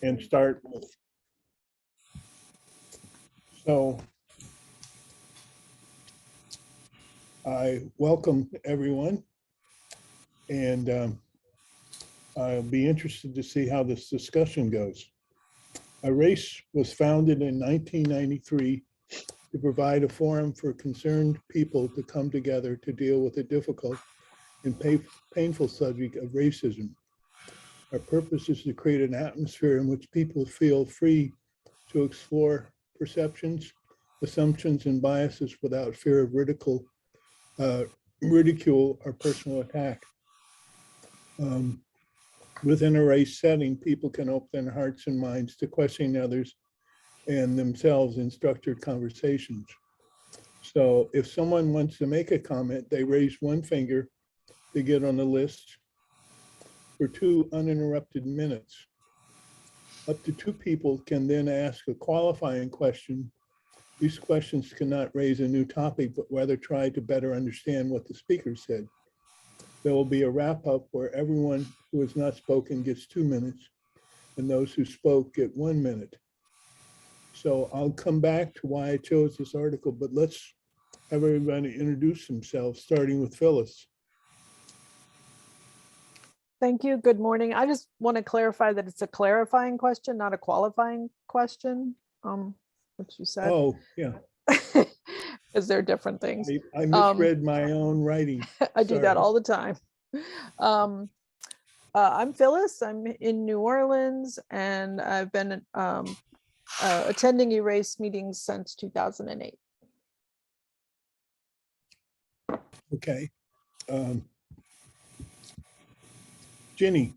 and start with. So I welcome everyone, and I'll be interested to see how this discussion goes. Erace was founded in 1993 to provide a forum for concerned people to come together to deal with the difficult and painful subject of racism. Our purpose is to create an atmosphere in which people feel free to explore perceptions, assumptions, and biases without fear of ridicule or personal attack. Within a race setting, people can open their hearts and minds to questioning others and themselves in structured conversations. So if someone wants to make a comment, they raise one finger to get on the list for 2 uninterrupted minutes. Up to 2 people can then ask a qualifying question. These questions cannot raise a new topic, but rather try to better understand what the speaker said. There will be a wrap up where everyone who has not spoken gets 2 minutes and those who spoke get 1 minute. So I'll come back to why I chose this article, but let's have everybody introduce themselves, starting with Phyllis. Thank you. Good morning. I just want to clarify that it's a clarifying question, not a qualifying question, which you said. Oh, yeah. Because they're different things. I misread my own writing. I do that all the time. I'm Phyllis. I'm in New Orleans, and I've been attending Erace meetings since 2008. Okay. Jenny.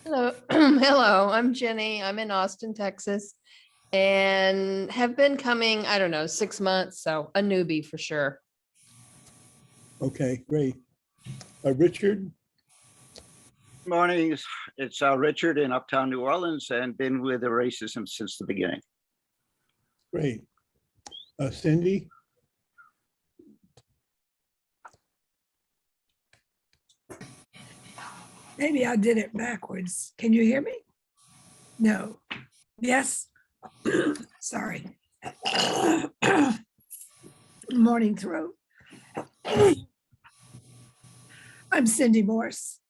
Hello, hello, I'm Jenny. I'm in Austin, Texas, and have been coming, I don't know, 6 months, so a newbie for sure. Okay, great. Richard. Morning, it's Richard in Uptown New Orleans and been with Eracism since the beginning. Great. Cindy. Maybe I did it backwards. Can you hear me? No. Yes. Sorry. Morning throat. I'm Cindy Morse,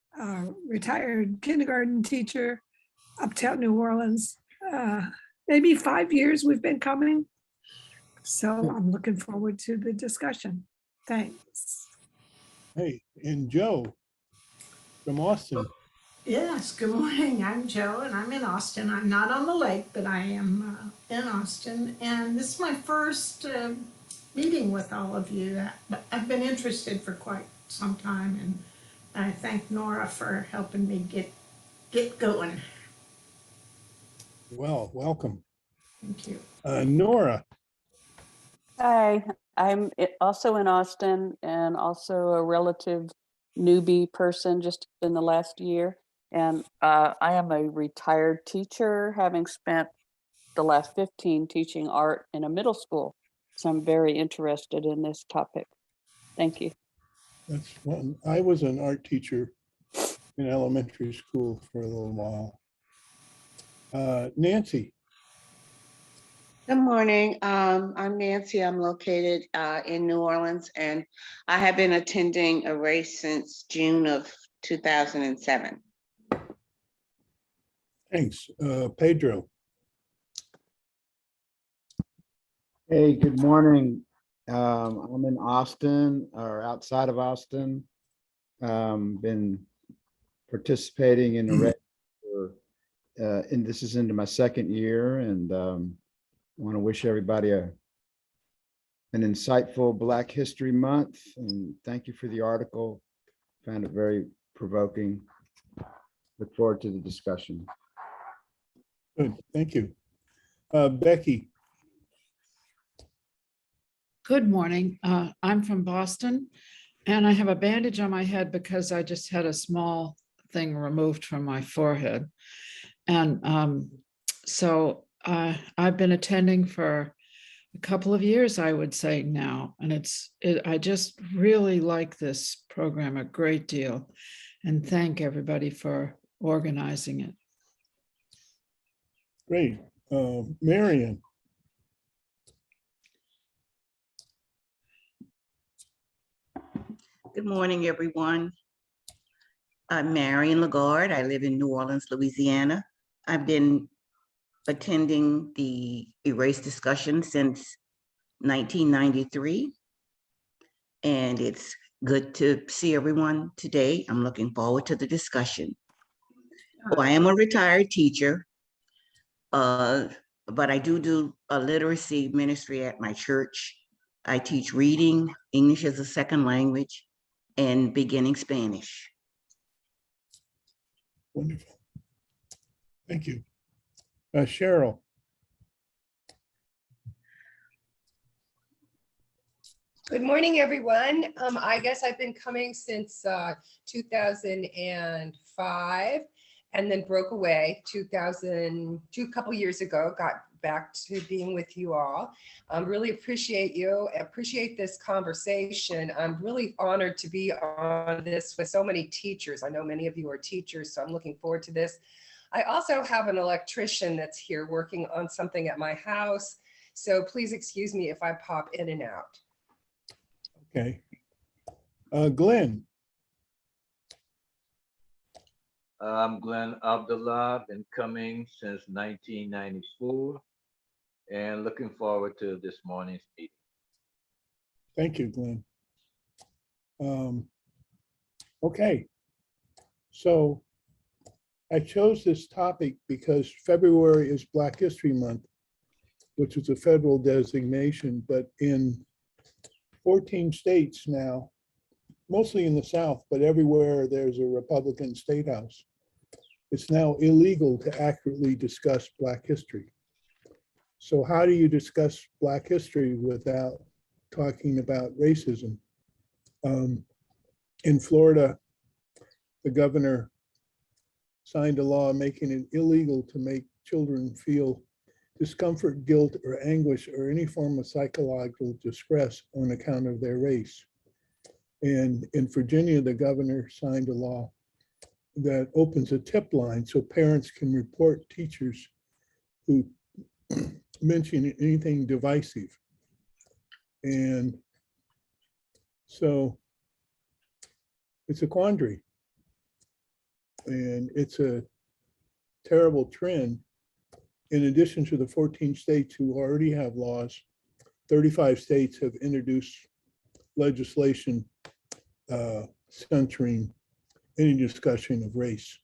retired kindergarten teacher, Uptown New Orleans. Maybe 5 years we've been coming. So I'm looking forward to the discussion. Thanks. Hey, and Joe from Austin. Yes, good morning. I'm Joe and I'm in Austin. I'm not on the lake, but I am in Austin. And this is my first meeting with all of you. I've been interested for quite some time, and I thank Nora for helping me get going. Well, welcome. Thank you. Nora. Hi, I'm also in Austin and also a relative newbie person just in the last year. And I am a retired teacher, having spent the last 15 teaching art in a middle school. So I'm very interested in this topic. Thank you. That's one. I was an art teacher in elementary school for a little while. Nancy. Good morning. I'm Nancy. I'm located in New Orleans, and I have been attending Erace since June of 2007. Thanks. Pedro. Hey, good morning. I'm in Austin, or outside of Austin. Been participating in Erace and this is into my second year, and I want to wish everybody an insightful Black History Month, and thank you for the article. Found it very provoking. Look forward to the discussion. Good, thank you. Becky. Good morning. I'm from Boston, and I have a bandage on my head because I just had a small thing removed from my forehead. And so I've been attending for a couple of years, I would say now, and I just really like this program a great deal, and thank everybody for organizing it. Great. Marion, Good morning, everyone. I'm Marion Lagarde. I live in New Orleans, Louisiana. I've been attending the Erace discussion since 1993, and it's good to see everyone today. I'm looking forward to the discussion. Oh, I am a retired teacher, but I do a literacy ministry at my church. I teach reading, English as a second language, and beginning Spanish. wonderful. Thank you. Cheryl, Good morning, everyone. I guess I've been coming since 2005 and then broke away a couple years ago, got back to being with you all. Really appreciate you, appreciate this conversation. I'm really honored to be on this with so many teachers. I know many of you are teachers, so I'm looking forward to this. I also have an electrician that's here working on something at my house, so please excuse me if I pop in and out. okay. Glenn, I'm Glenn Abdullah, been coming since 1994 and looking forward to this morning's meeting. thank you, Glenn. Okay, so I chose this topic because February is Black History Month, which is a federal designation, but in 14 states now, mostly in the South, but everywhere there's a Republican state house, it's now illegal to accurately discuss Black history. So how do you discuss Black history without talking about racism? In Florida, the governor signed a law making it illegal to make children feel discomfort, guilt, or anguish, or any form of psychological distress on account of their race. And in Virginia, the governor signed a law that opens a tip line so parents can report teachers who mention anything divisive. And so it's a quandary. And it's a terrible trend. In addition to the 14 states who already have laws, 35 states have introduced legislation censoring any discussion of race.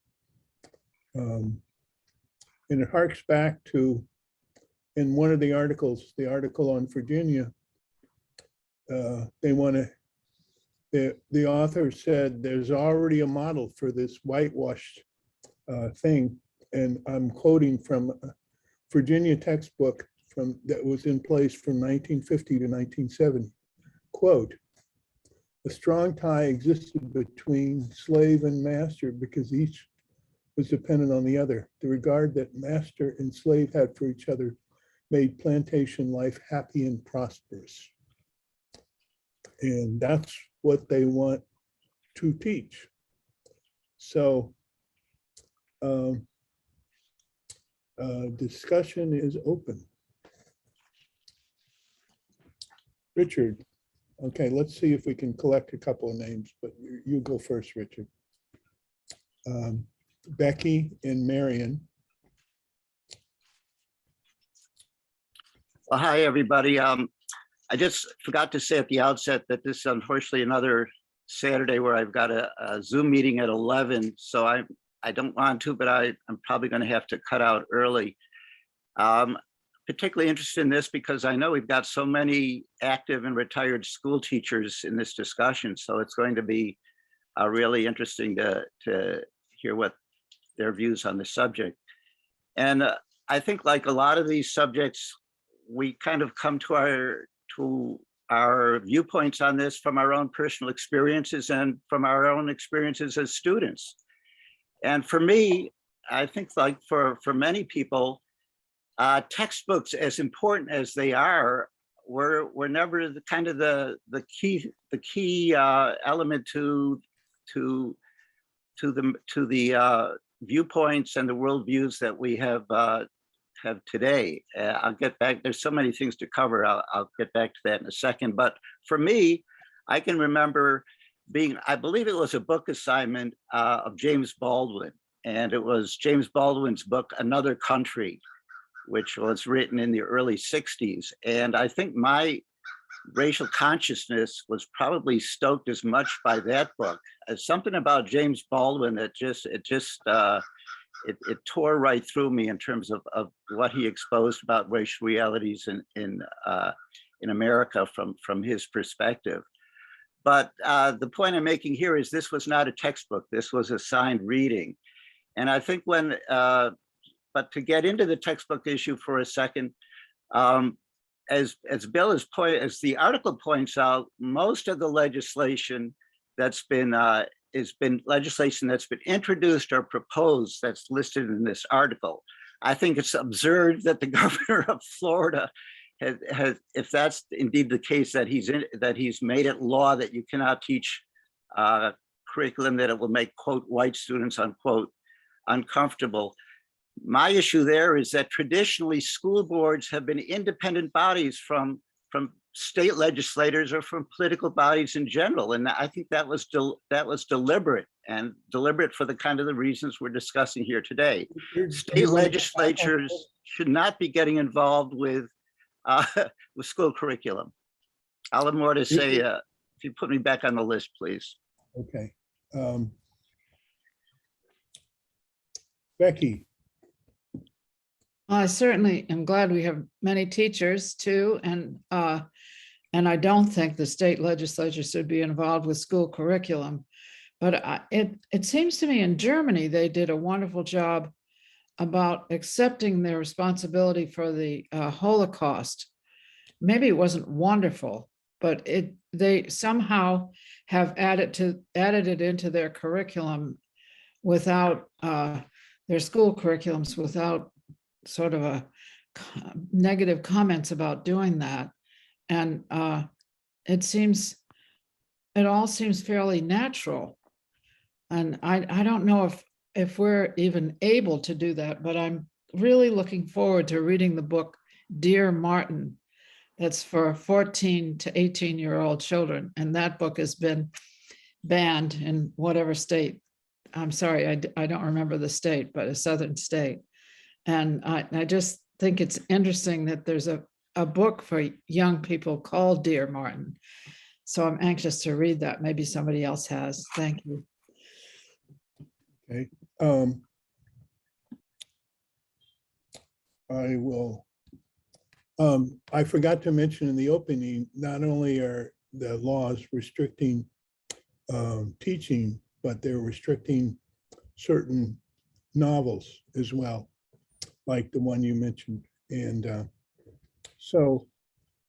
And it harks back to, in one of the articles, the article on Virginia, they want to, the author said there's already a model for this whitewashed thing. And I'm quoting from a Virginia textbook that was in place from 1950 to 1970. Quote, a strong tie existed between slave and master because each was dependent on the other. The regard that master and slave had for each other made plantation life happy and prosperous. And that's what they want to teach. So discussion is open. Richard, okay, let's see if we can collect a couple of names, but you go first, Richard. Becky and Marion. Well, hi, everybody. I just forgot to say at the outset that this is unfortunately another Saturday where I've got a Zoom meeting at 11. So I don't want to, but I'm probably going to have to cut out early. Particularly interested in this because I know we've got so many active and retired school teachers in this discussion. So it's going to be really interesting to hear what their views on the subject. And I think like a lot of these subjects, we kind of come to our viewpoints on this from our own personal experiences and from our own experiences as students. And for me, I think like for many people, textbooks, as important as they are, were never the kind of the key element to the viewpoints and the worldviews that we have today. I'll get back. There's so many things to cover. I'll get back to that in a second. But for me, I can remember being, I believe it was a book assignment of James Baldwin. And it was James Baldwin's book, Another Country, which was written in the early 60s. And I think my racial consciousness was probably stoked as much by that book as something about James Baldwin that it tore right through me in terms of what he exposed about racial realities in America from his perspective. But the point I'm making here is this was not a textbook. This was assigned reading. And I think but to get into the textbook issue for a second, as Bill as the article points out, most of the legislation that's been legislation that's been introduced or proposed that's listed in this article. I think it's absurd that the governor of Florida has, if that's indeed the case, that he's made it law that you cannot teach curriculum that it will make, quote, white students, unquote, uncomfortable. My issue there is that traditionally school boards have been independent bodies from state legislators or from political bodies in general. And I think that was deliberate, and deliberate for the kind of the reasons we're discussing here today. State legislatures should not be getting involved with school curriculum. I'll have more to say if you put me back on the list, please. Okay. Becky. I certainly am glad we have many teachers too, and I don't think the state legislature should be involved with school curriculum. But it seems to me in Germany, they did a wonderful job about accepting their responsibility for the Holocaust. Maybe it wasn't wonderful, but they somehow have added it into their curriculum without their school curriculums, without sort of a negative comments about doing that. And it all seems fairly natural. And I don't know if we're even able to do that, but I'm really looking forward to reading the book, Dear Martin. That's for 14 to 18-year-old children. And that book has been banned in whatever state. I'm sorry, I don't remember the state, but a southern state. And I just think it's interesting that there's a book for young people called Dear Martin. So I'm anxious to read that. Maybe somebody else has. Thank you. Okay. I will. I forgot to mention in the opening, not only are the laws restricting teaching, but they're restricting certain novels as well, like the one you mentioned. And so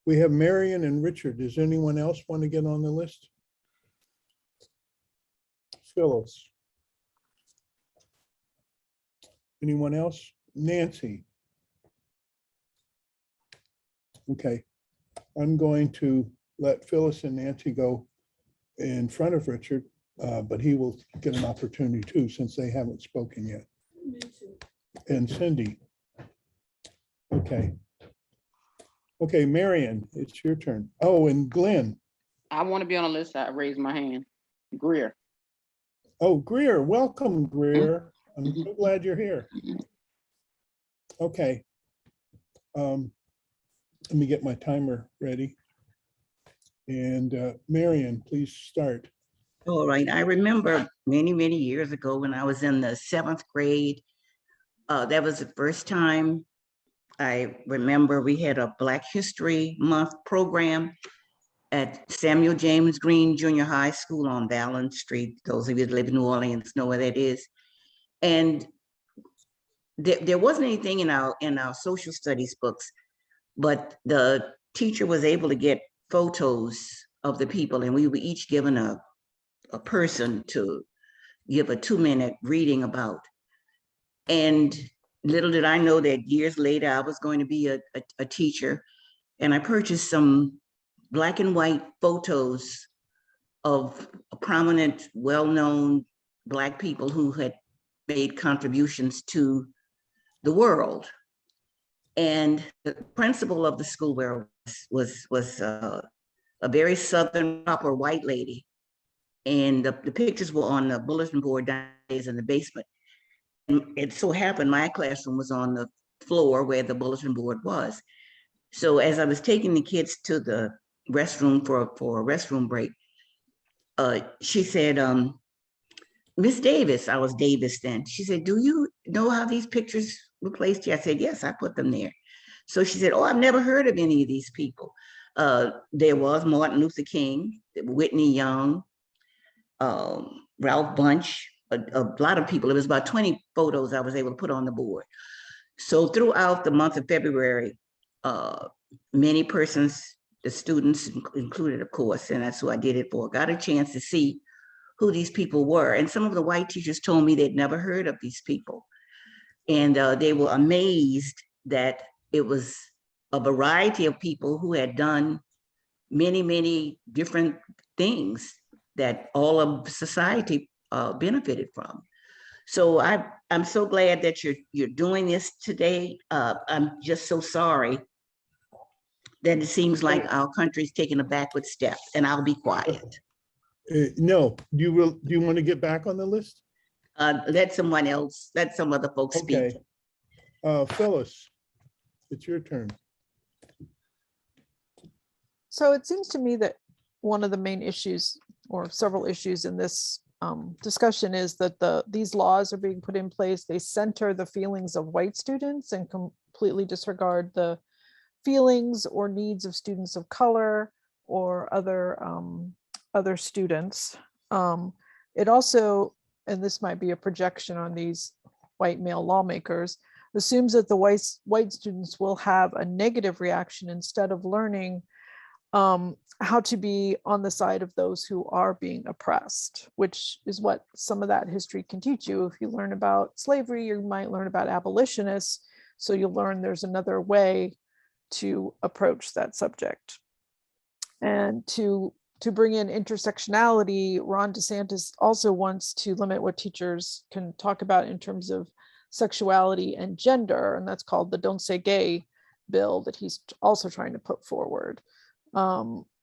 we have Marion and Richard. Does anyone else want to get on the list? Phyllis. Anyone else? Nancy. Okay, I'm going to let Phyllis and Nancy go in front of Richard, but he will get an opportunity too, since they haven't spoken yet. And Cindy. Okay. Okay, Marion, it's your turn. Oh, and Glenn. I want to be on the list. I raised my hand. Greer. Oh, Greer, welcome, Greer. I'm so glad you're here. Okay. Let me get my timer ready. And Marion, please start. All right. I remember many, many years ago when I was in the 7th grade. That was the first time I remember we had a Black History Month program at Samuel James Green Junior High School on Valence Street. Those of you that live in New Orleans know where that is. And there wasn't anything in our social studies books, but the teacher was able to get photos of the people, and we were each given a person to give a 2-minute reading about. And little did I know that years later I was going to be a teacher, and I purchased some black and white photos of prominent, well-known Black people who had made contributions to the world. And the principal of the school was a very Southern proper white lady. And the pictures were on the bulletin board downstairs in the basement. And it so happened my classroom was on the floor where the bulletin board was. So as I was taking the kids to the restroom for a restroom break, she said, Miss Davis, I was Davis then. She said, do you know how these pictures were placed here? I said, yes, I put them there. So she said, oh, I've never heard of any of these people. There was Martin Luther King, Whitney Young, Ralph Bunch, a lot of people. It was about 20 photos I was able to put on the board. So throughout the month of February, many persons, the students included, of course, and that's who I did it for, got a chance to see who these people were. And some of the white teachers told me they'd never heard of these people. And they were amazed that it was a variety of people who had done many, many different things that all of society benefited from. So I'm so glad that you're doing this today. I'm just so sorry that it seems like our country's taking a backward step, and I'll be quiet. No, do you want to get back on the list? Let someone else, let some other folks speak. Okay. Phyllis, it's your turn. So it seems to me that one of the main issues, or several issues in this discussion, is that these laws are being put in place. They center the feelings of white students and completely disregard the feelings or needs of students of color or other students. It also, and this might be a projection on these white male lawmakers, assumes that the white students will have a negative reaction instead of learning how to be on the side of those who are being oppressed, which is what some of that history can teach you. If you learn about slavery, you might learn about abolitionists. So you'll learn there's another way to approach that subject. And to bring in intersectionality, Ron DeSantis also wants to limit what teachers can talk about in terms of sexuality and gender, and that's called the Don't Say Gay bill that he's also trying to put forward.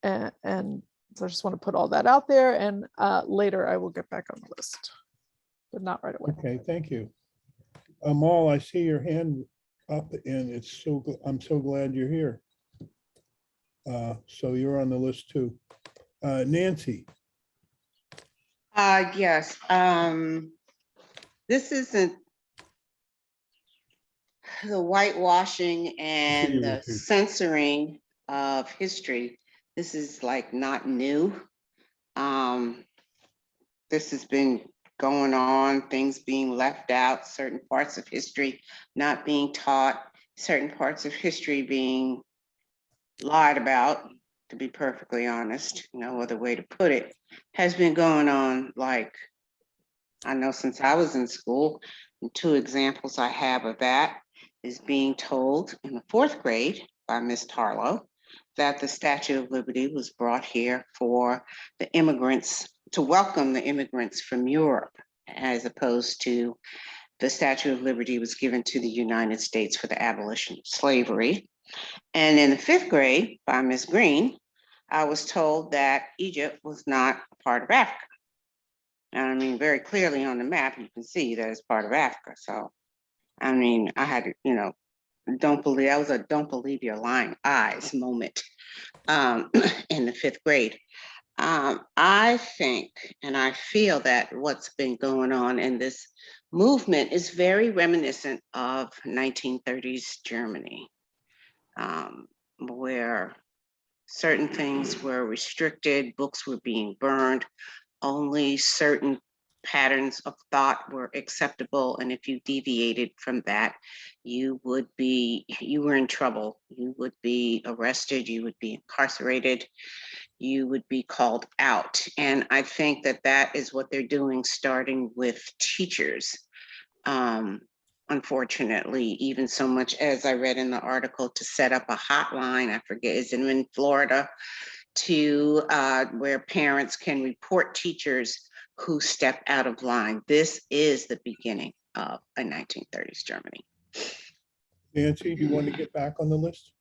And so I just want to put all that out there, and later I will get back on the list, but not right away. Okay, thank you. Amal, I see your hand up, and I'm so glad you're here. So you're on the list too. Nancy. Yes. This isn't the whitewashing and the censoring of history. This is like not new. This has been going on, things being left out, certain parts of history not being taught, certain parts of history being lied about, to be perfectly honest, no other way to put it, has been going on, like, I know since I was in school. And two examples I have of that is being told in the 4th grade by Miss Tarlow that the Statue of Liberty was brought here for the immigrants, to welcome the immigrants from Europe, as opposed to the Statue of Liberty was given to the United States for the abolition of slavery. And in the 5th grade by Miss Green, I was told that Egypt was not a part of Africa. And I mean, very clearly on the map, you can see that it's part of Africa. So, I mean, I had to, that was a don't believe your lying eyes moment in the 5th grade. I think, and I feel that what's been going on in this movement is very reminiscent of 1930s Germany, where certain things were restricted, books were being burned, only certain patterns of thought were acceptable. And if you deviated from that, you were in trouble. You would be arrested, you would be incarcerated, you would be called out. And I think that that is what they're doing, starting with teachers. Unfortunately, even so much as I read in the article to set up a hotline, I forget, is it in Florida, to where parents can report teachers who step out of line. This is the beginning of a 1930s Germany. Nancy, do you want to get back on the list?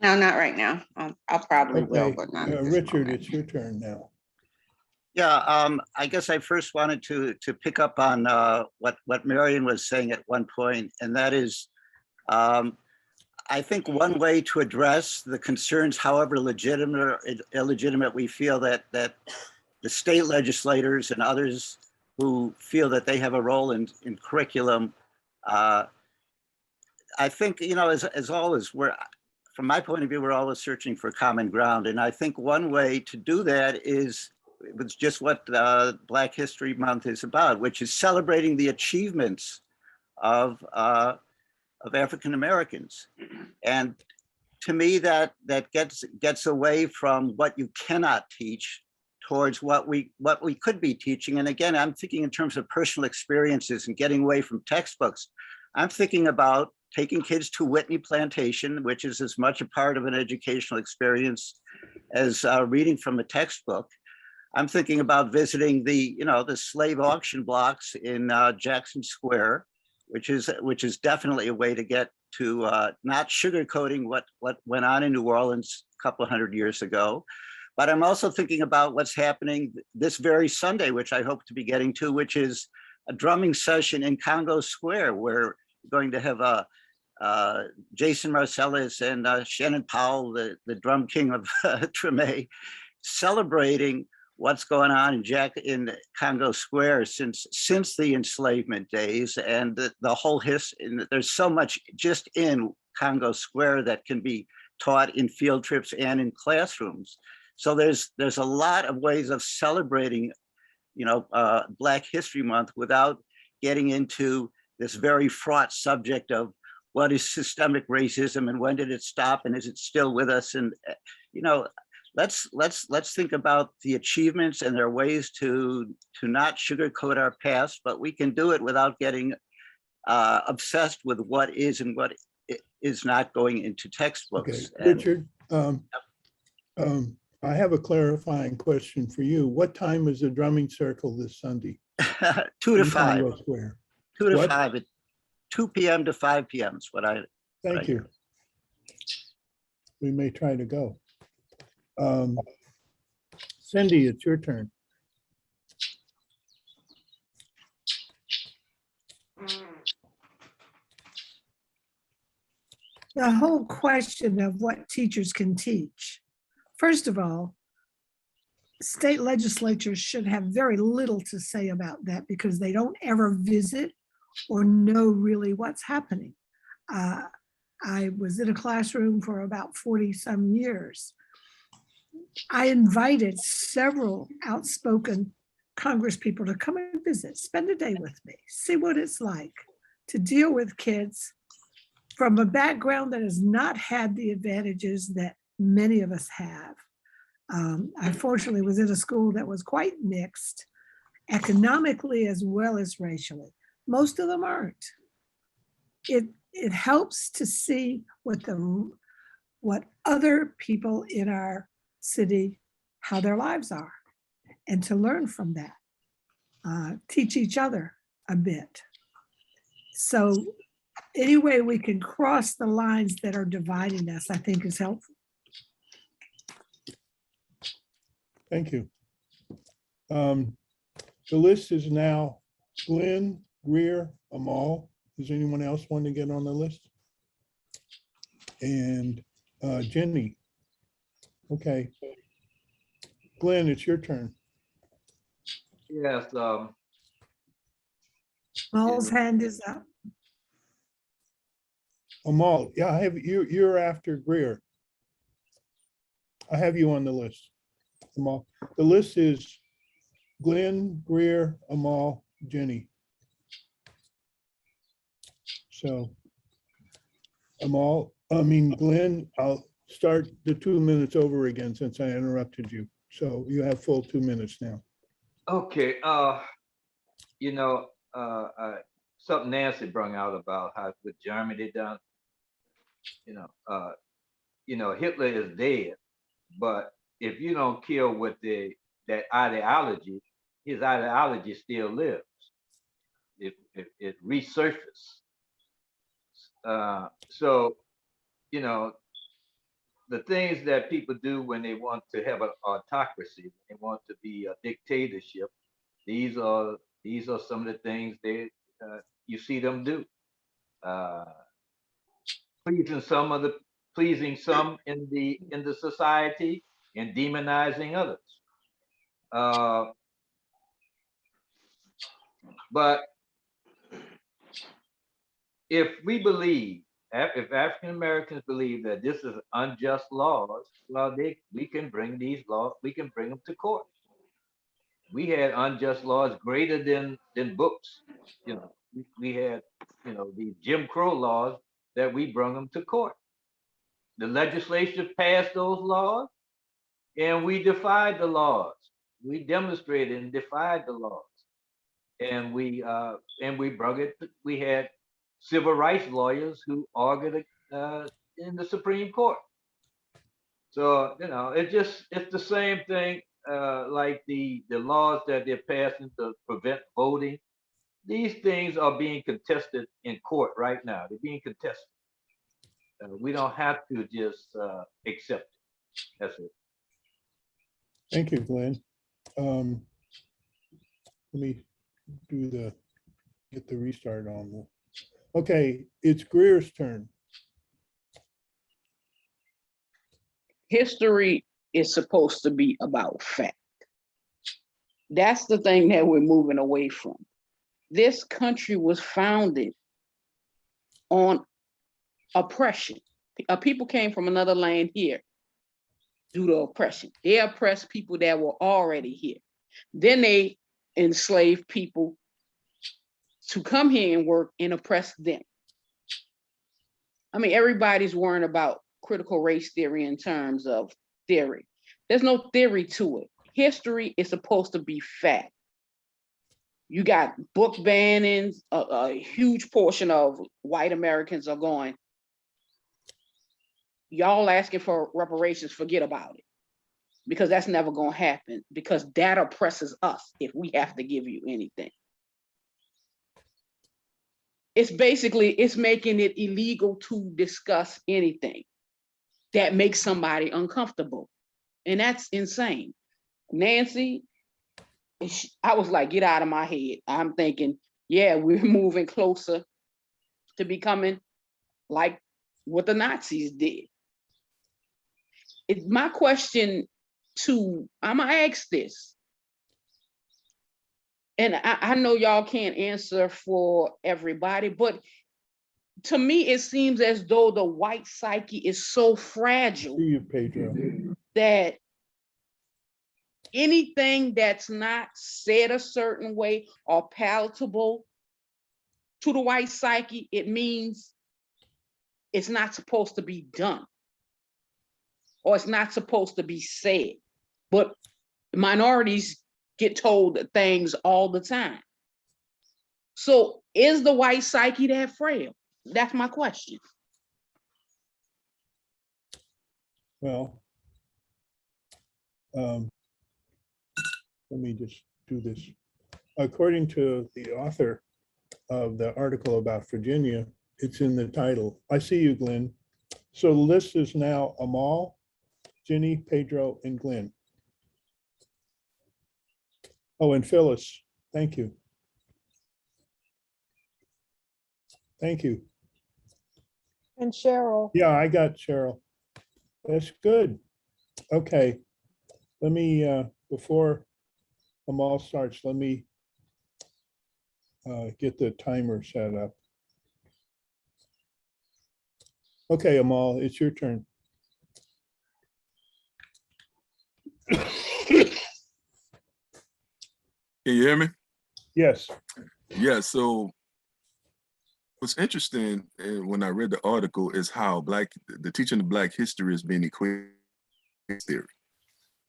No, not right now. I'll probably will, Okay, but not at this Richard, moment. it's your turn now. Yeah, I guess I first wanted to pick up on what Marion was saying at one point, and that is, I think one way to address the concerns, however legitimate or illegitimate we feel that the state legislators and others who feel that they have a role in curriculum, I think, you know, as always, from my point of view, we're always searching for common ground. And I think one way to do that is with just what Black History Month is about, which is celebrating the achievements of African Americans. And to me, that gets away from what you cannot teach towards what we could be teaching. And again, I'm thinking in terms of personal experiences and getting away from textbooks. I'm thinking about taking kids to Whitney Plantation, which is as much a part of an educational experience as reading from a textbook. I'm thinking about visiting the slave auction blocks in Jackson Square, which is definitely a way to get to not sugarcoating what went on in New Orleans a couple of hundred years ago. But I'm also thinking about what's happening this very Sunday, which I hope to be getting to, which is a drumming session in Congo Square, where we're going to have Jason Marcellus and Shannon Powell, the drum king of Treme, celebrating what's going on in Congo Square since the enslavement days, and the whole history. There's so much just in Congo Square that can be taught in field trips and in classrooms. So there's a lot of ways of celebrating, Black History Month without getting into this very fraught subject of what is systemic racism and when did it stop and is it still with us? And let's think about the achievements, and there are ways to not sugarcoat our past, but we can do it without getting obsessed with what is and what is not going into textbooks. Okay, Richard, I have a clarifying question for you. What time is the drumming circle this Sunday? 2 to in 5. Congo Square? 2 to What? 5. 2 p.m. to 5 p.m. is what I. Thank you. We may try to go. Cindy, it's your turn. The whole question of what teachers can teach. First of all, state legislatures should have very little to say about that because they don't ever visit or know really what's happening. I was in a classroom for about 40 some years. I invited several outspoken Congress people to come and visit, spend a day with me, see what it's like to deal with kids from a background that has not had the advantages that many of us have. I fortunately was in a school that was quite mixed, economically as well as racially. Most of them aren't. It helps to see what other people in our city, how their lives are, and to learn from that. Teach each other a bit. So any way we can cross the lines that are dividing us, I think is helpful. Thank you. The list is now Glenn, Greer, Amal. Does anyone else want to get on the list? And Jenny. Okay. Glenn, it's your turn. Yes. Amal's hand is up. Amal, yeah, I have you. You're after Greer. I have you on the list. Amal. The list is Glenn, Greer, Amal, Jenny. So Glenn, I'll start the 2 minutes over again since I interrupted you. So you have full 2 minutes now. Okay. Something Nancy brought out about how with Germany done. Hitler is dead, but if you don't kill with that ideology, his ideology still lives. It resurfaces. So, you know, the things that people do when they want to have an autocracy, they want to be a dictatorship. These are some of the things they you see them do. Uh, pleasing some of the pleasing some in the society and demonizing others. Uh, but if we believe, if African Americans believe that this is unjust laws, well, we can bring these laws, we can bring them to court. We had unjust laws greater than books. You know, we had, you know, the Jim Crow laws that we brought them to court. The legislature passed those laws, and we defied the laws. We demonstrated and defied the laws, and we brought it. We had civil rights lawyers who argued in the Supreme Court. So, you know, it's the same thing, like the laws that they're passing to prevent voting. These things are being contested in court right now. They're being contested. We don't have to just accept it. That's it. Thank you, Glenn. Let me get the restart on. Okay, it's Greer's turn. History is supposed to be about fact. That's the thing that we're moving away from. This country was founded on oppression. People came from another land here due to oppression. They oppressed people that were already here. Then they enslaved people to come here and work and oppress them. I mean, everybody's worrying about critical race theory in terms of theory. There's no theory to it. History is supposed to be fact. You got book bannings, a huge portion of white Americans are going, y'all asking for reparations, forget about it. Because that's never gonna happen, because that oppresses us if we have to give you anything. It's making it illegal to discuss anything that makes somebody uncomfortable. And that's insane. Nancy, I was like, get out of my head. I'm thinking, yeah, we're moving closer to becoming like what the Nazis did. My question I'm gonna ask this. And I know y'all can't answer for everybody, but to me, it seems as though the white psyche is so fragile that anything that's not said a certain way or palatable to the white psyche, it means it's not supposed to be done or it's not supposed to be said. But minorities get told things all the time. So is the white psyche that frail? That's my question. Well, let me just do this. According to the author of the article about Virginia, it's in the title. I see you, Glenn. So the list is now Amal, Ginny, Pedro, and Glenn. Oh, and Phyllis, thank you. Thank you. And Cheryl. Yeah, I got Cheryl. That's good. Okay, let me, before Amal starts, let me get the timer set up. Okay, Amal, it's your turn. Can you hear me? Yes. Yeah, so what's interesting when I read the article is how the teaching of Black history is being equated with theory.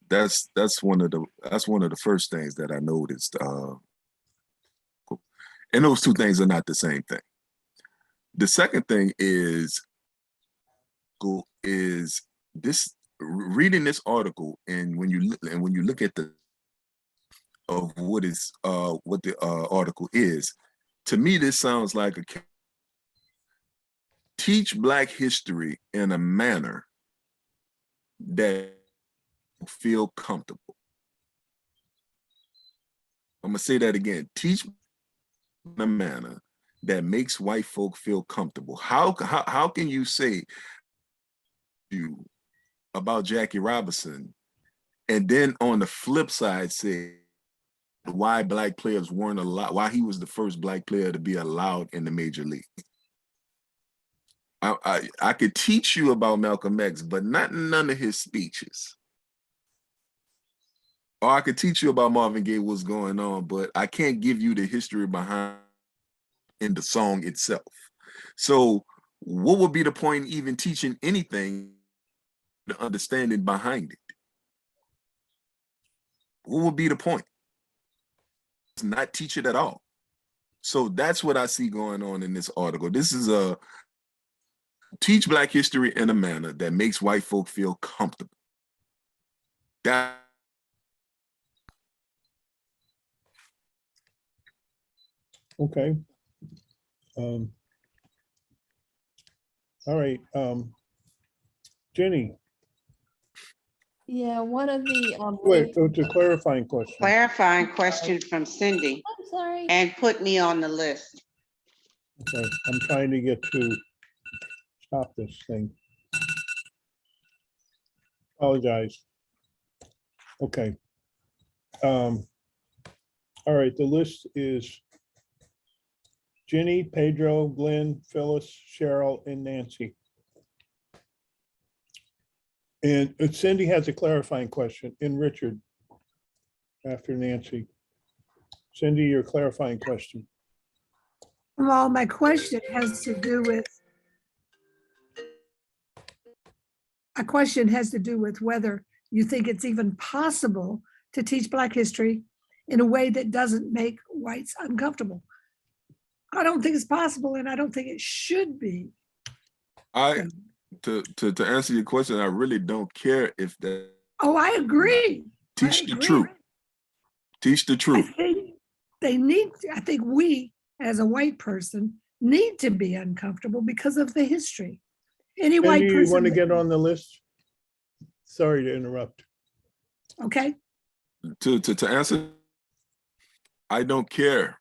That's one of the first things that I noticed. And those two things are not the same thing. The second thing is this reading this article, and when you look at what the article is, to me this sounds like teach Black history in a manner that feel comfortable. I'm gonna say that again. Teach in a manner that makes white folk feel comfortable. How can you say you about Jackie Robinson and then on the flip side say why Black players weren't allowed, why he was the first Black player to be allowed in the major league? I could teach you about Malcolm X, but not none of his speeches. Or I could teach you about Marvin Gaye, what's going on, but I can't give you the history behind in the song itself. So what would be the point even teaching anything, the understanding behind it? What would be the point? It's not teach it at all. So that's what I see going on in this article. This is a teach Black history in a manner that makes white folk feel comfortable. That Okay. All right. Jenny, Yeah, one of the wait, it's a clarifying question. Clarifying question from Cindy, I'm sorry. and put me on the list. Okay, I'm trying to get to stop this thing. Apologize. Okay. All right, the list is Ginny, Pedro, Glenn, Phyllis, Cheryl, and Nancy. And Cindy has a clarifying question, and Richard after Nancy. Cindy, your clarifying question. Well, my question has to do with whether you think it's even possible to teach Black history in a way that doesn't make whites uncomfortable. I don't think it's possible, and I don't think it should be. To answer your question, I really don't care if that. Oh, I agree. Teach the truth. Teach the truth. I think we, as a white person, need to be uncomfortable because of the history. Any white Cindy, person. you want to get on the list? Sorry to interrupt. Okay. To answer, I don't care.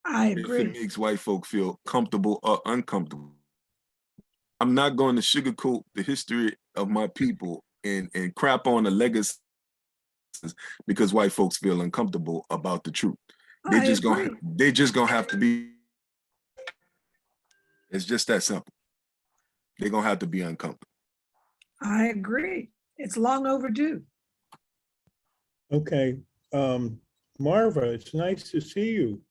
I If agree. it makes white folk feel comfortable or uncomfortable. I'm not going to sugarcoat the history of my people and crap on the legacy because white folks feel uncomfortable about the truth. They just gonna have to be. It's just that simple. They're gonna have to be uncomfortable. I agree. It's long overdue. Okay. Marva, it's nice to see you.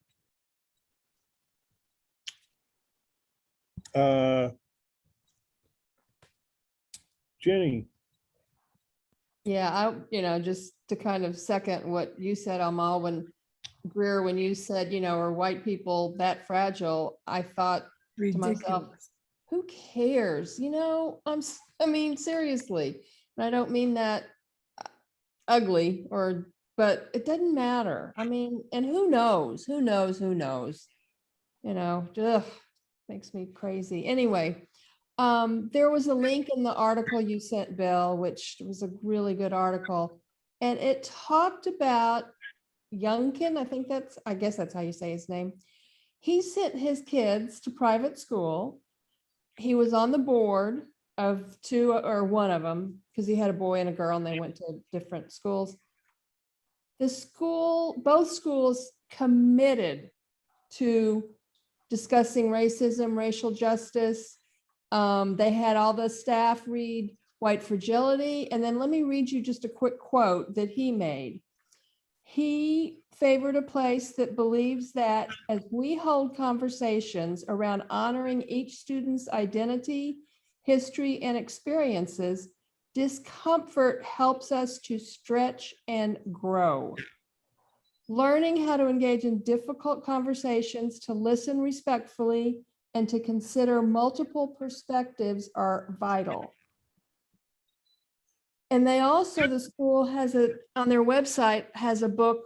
Jenny. Yeah, just to kind of second what you said, Amal, when you said, are white people that fragile? I thought to myself, who cares? I mean, seriously, and I don't mean that ugly but it doesn't matter. I mean, and who knows? Makes me crazy. Anyway, there was a link in the article you sent, Bill, which was a really good article. And it talked about Youngkin. I guess that's how you say his name. He sent his kids to private school. He was on the board of two or one of them because he had a boy and a girl and they went to different schools. Both schools committed to discussing racism, racial justice. They had all the staff read White Fragility. And then let me read you just a quick quote that he made. He favored a place that believes that as we hold conversations around honoring each student's identity, history, and experiences, discomfort helps us to stretch and grow. Learning how to engage in difficult conversations, to listen respectfully, and to consider multiple perspectives are vital. And they also, the school has on their website, has a book,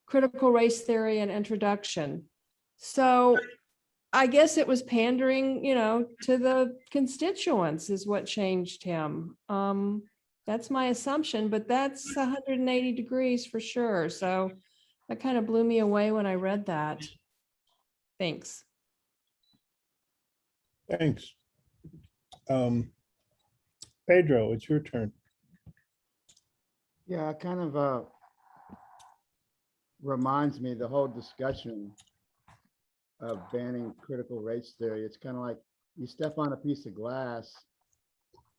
Critical Race Theory and Introduction. So I guess it was pandering, to the constituents is what changed him. That's my assumption, but that's 180 degrees for sure. So that kind of blew me away when I read that. Thanks. Thanks. Pedro, it's your turn. Yeah, it kind of reminds me the whole discussion of banning critical race theory. It's kind of like you step on a piece of glass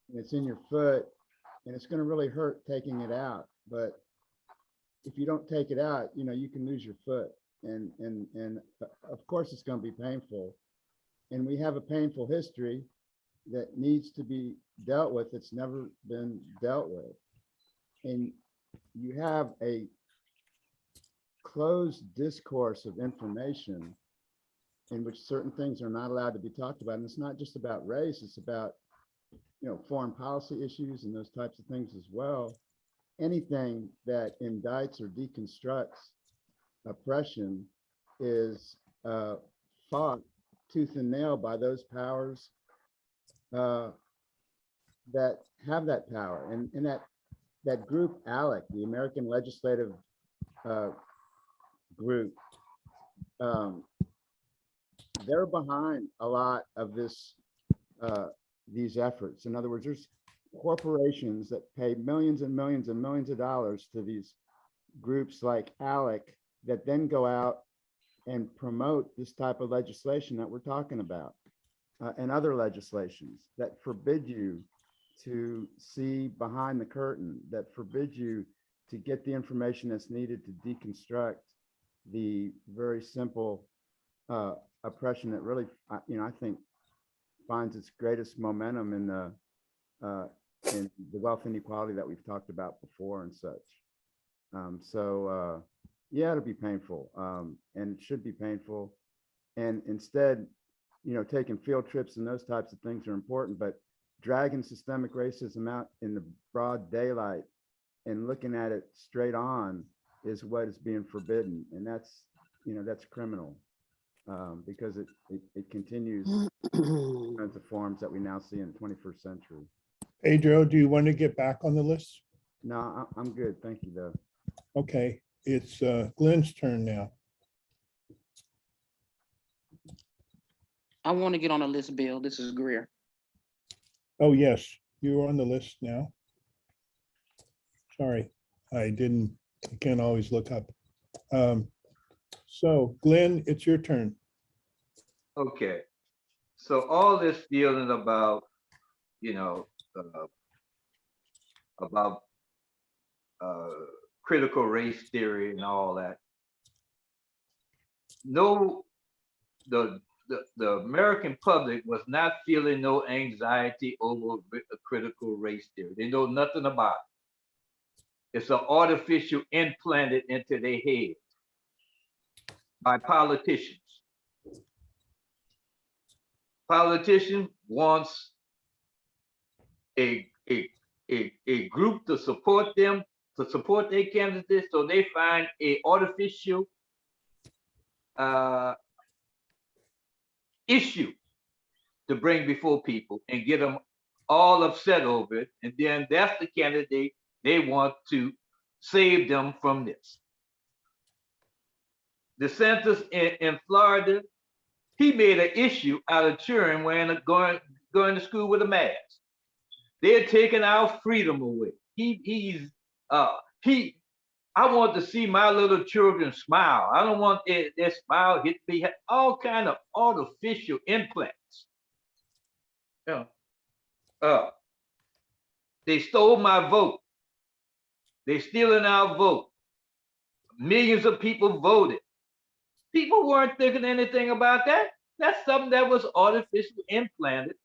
and it's in your foot and it's going to really hurt taking it out. But if you don't take it out, you can lose your foot. And of course it's going to be painful. And we have a painful history that needs to be dealt with. It's never been dealt with. And you have a closed discourse of information in which certain things are not allowed to be talked about. And it's not just about race, it's about, foreign policy issues and those types of things as well. Anything that indicts or deconstructs oppression is fought tooth and nail by those powers that have that power. And that group, ALEC, the American Legislative Group, they're behind a lot of these efforts. In other words, there's corporations that pay millions and millions and millions of dollars to these groups like ALEC that then go out and promote this type of legislation that we're talking about, and other legislations that forbid you to see behind the curtain, that forbid you to get the information that's needed to deconstruct the very simple oppression that really, I think, finds its greatest momentum in the wealth inequality that we've talked about before and such. Yeah, it'll be painful, and it should be painful. And instead, taking field trips and those types of things are important, but dragging systemic racism out in the broad daylight and looking at it straight on is what is being forbidden. And that's criminal, because it continues kinds of forms that we now see in the 21st century. Pedro, do you want to get back on the list? No, I'm good. Thank you, though. Okay, it's Glenn's turn now. I want to get on the list, Bill. This is Greer. Oh, yes, you're on the list now. Sorry, I can't always look up. So Glenn, it's your turn. Okay. So all this feeling about, about critical race theory and all that. No, the American public was not feeling no anxiety over a critical race theory. They know nothing about it. It's an artificial implanted into their head by politicians. Politician wants a group to support them, to support their candidates, so they find a artificial issue to bring before people and get them all upset over it. And then that's the candidate they want to save them from this. DeSantis in Florida, he made an issue out of children going to school with a mask. They're taking our freedom away. I want to see my little children smile. I don't want their smile hit me. All kind of artificial implants. They stole my vote. They're stealing our vote. Millions of people voted. People weren't thinking anything about that. That's something that was artificially implanted,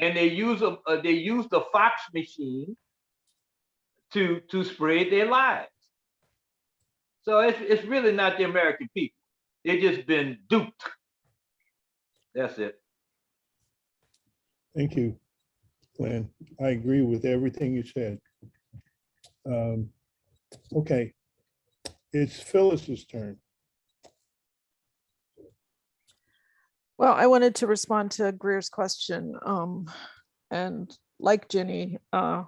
and they use the Fox machine to spread their lies. So it's really not the American people. They've just been duped. That's it. Thank you, Glenn. I agree with everything you said. Okay, it's Phyllis's turn. Well, I wanted to respond to Greer's question. And like Ginny, I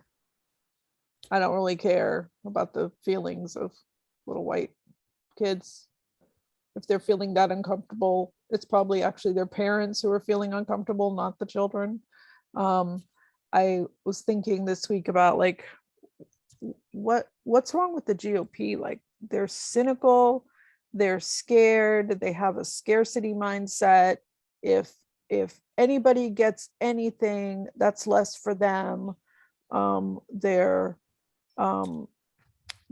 don't really care about the feelings of little white kids. If they're feeling that uncomfortable, it's probably actually their parents who are feeling uncomfortable, not the children. I was thinking this week about like what's wrong with the GOP? Like they're cynical, they're scared, they have a scarcity mindset. If anybody gets anything, that's less for them. They're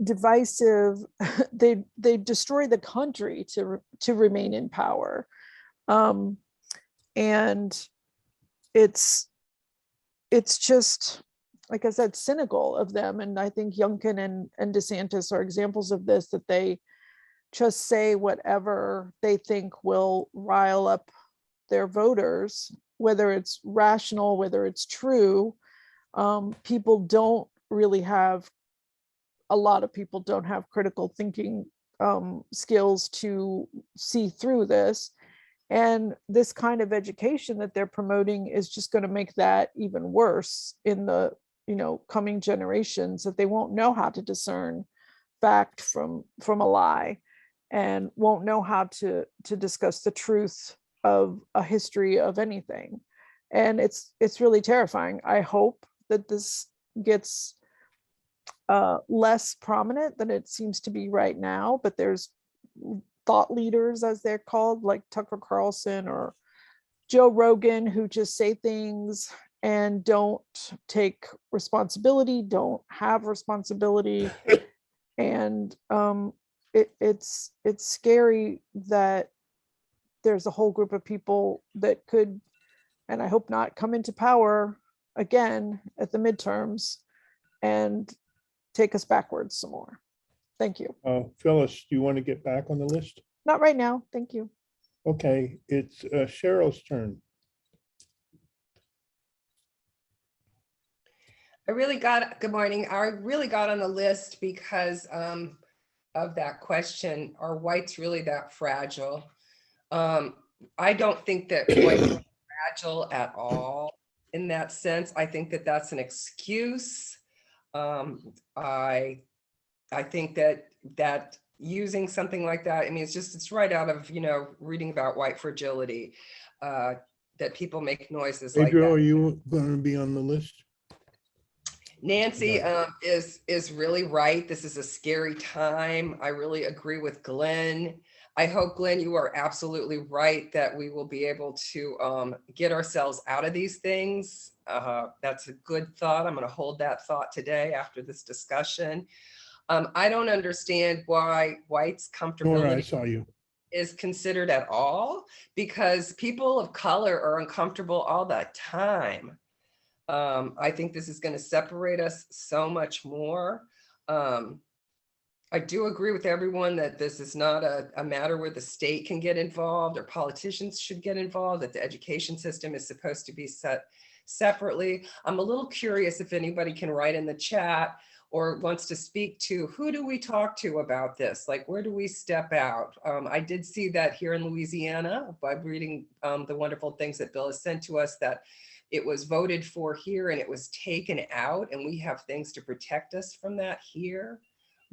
divisive. They destroy the country to remain in power. And it's just, like I said, cynical of them. And I think Youngkin and DeSantis are examples of this, that they just say whatever they think will rile up their voters, whether it's rational, whether it's true. People don't really have, a lot of people don't have critical thinking skills to see through this. And this kind of education that they're promoting is just going to make that even worse in the coming generations, that they won't know how to discern fact from a lie, and won't know how to discuss the truth of a history of anything. And it's really terrifying. I hope that this gets less prominent than it seems to be right now, but there's thought leaders, as they're called, like Tucker Carlson or Joe Rogan, who just say things and don't take responsibility, don't have responsibility. And it's scary that there's a whole group of people that could, and I hope not, come into power again at the midterms and take us backwards some more. Thank you. Phyllis, do you want to get back on the list? Not right now. Thank you. Okay, it's Cheryl's turn. Good morning. I really got on the list because of that question. Are whites really that fragile? I don't think that whites are fragile at all in that sense. I think that that's an excuse. I think that using something like that, I mean, it's right out of, reading about white fragility, that people make noises like Pedro, that. are you going to be on the list? Nancy is really right. This is a scary time. I really agree with Glenn. I hope, Glenn, you are absolutely right that we will be able to get ourselves out of these things. That's a good thought. I'm going to hold that thought today after this discussion. I don't understand why whites' comfortability I saw you. is considered at all, because people of color are uncomfortable all the time. I think this is going to separate us so much more. I do agree with everyone that this is not a matter where the state can get involved or politicians should get involved, that the education system is supposed to be set separately. I'm a little curious if anybody can write in the chat or wants to speak to, who do we talk to about this? Like, where do we step out? I did see that here in Louisiana by reading the wonderful things that Bill has sent to us, that it was voted for here and it was taken out, and we have things to protect us from that here.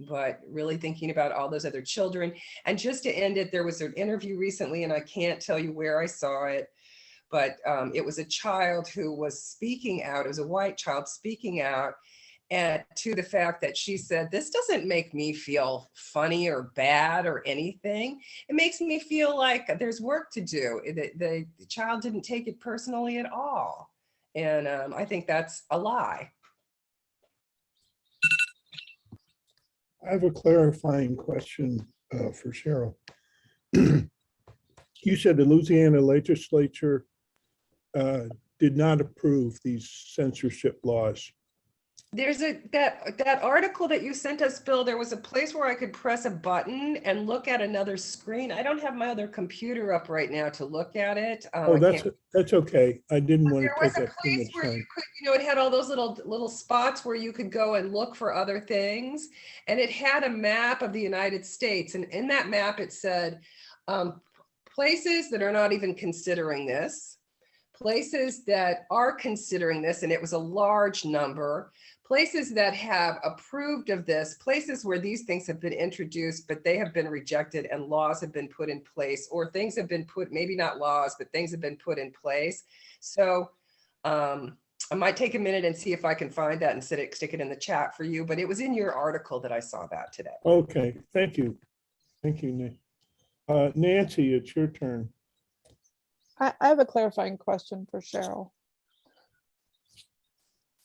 But really thinking about all those other children. And just to end it, there was an interview recently, and I can't tell you where I saw it, but it was a child who was speaking out. It was a white child speaking out, and to the fact that she said, this doesn't make me feel funny or bad or anything. It makes me feel like there's work to do. The child didn't take it personally at all. And I think that's a lie. I have a clarifying question for Cheryl. You said the Louisiana legislature did not approve these censorship laws. There's that article that you sent us, Bill. There was a place where I could press a button and look at another screen. I don't have my other computer up right now to look at it. That's okay. I didn't want to There was take a up too place much where you time. could, it had all those little spots where you could go and look for other things, and it had a map of the United States, and in that map it said, places that are not even considering this, places that are considering this, and it was a large number, places that have approved of this, places where these things have been introduced, but they have been rejected and laws have been put in place, or things have been put, maybe not laws, but things have been put in place. So I might take a minute and see if I can find that and stick it in the chat for you, but it was in your article that I saw that today. Okay, thank you. Thank you, Nick. Nancy, it's your turn. I have a clarifying question for Cheryl.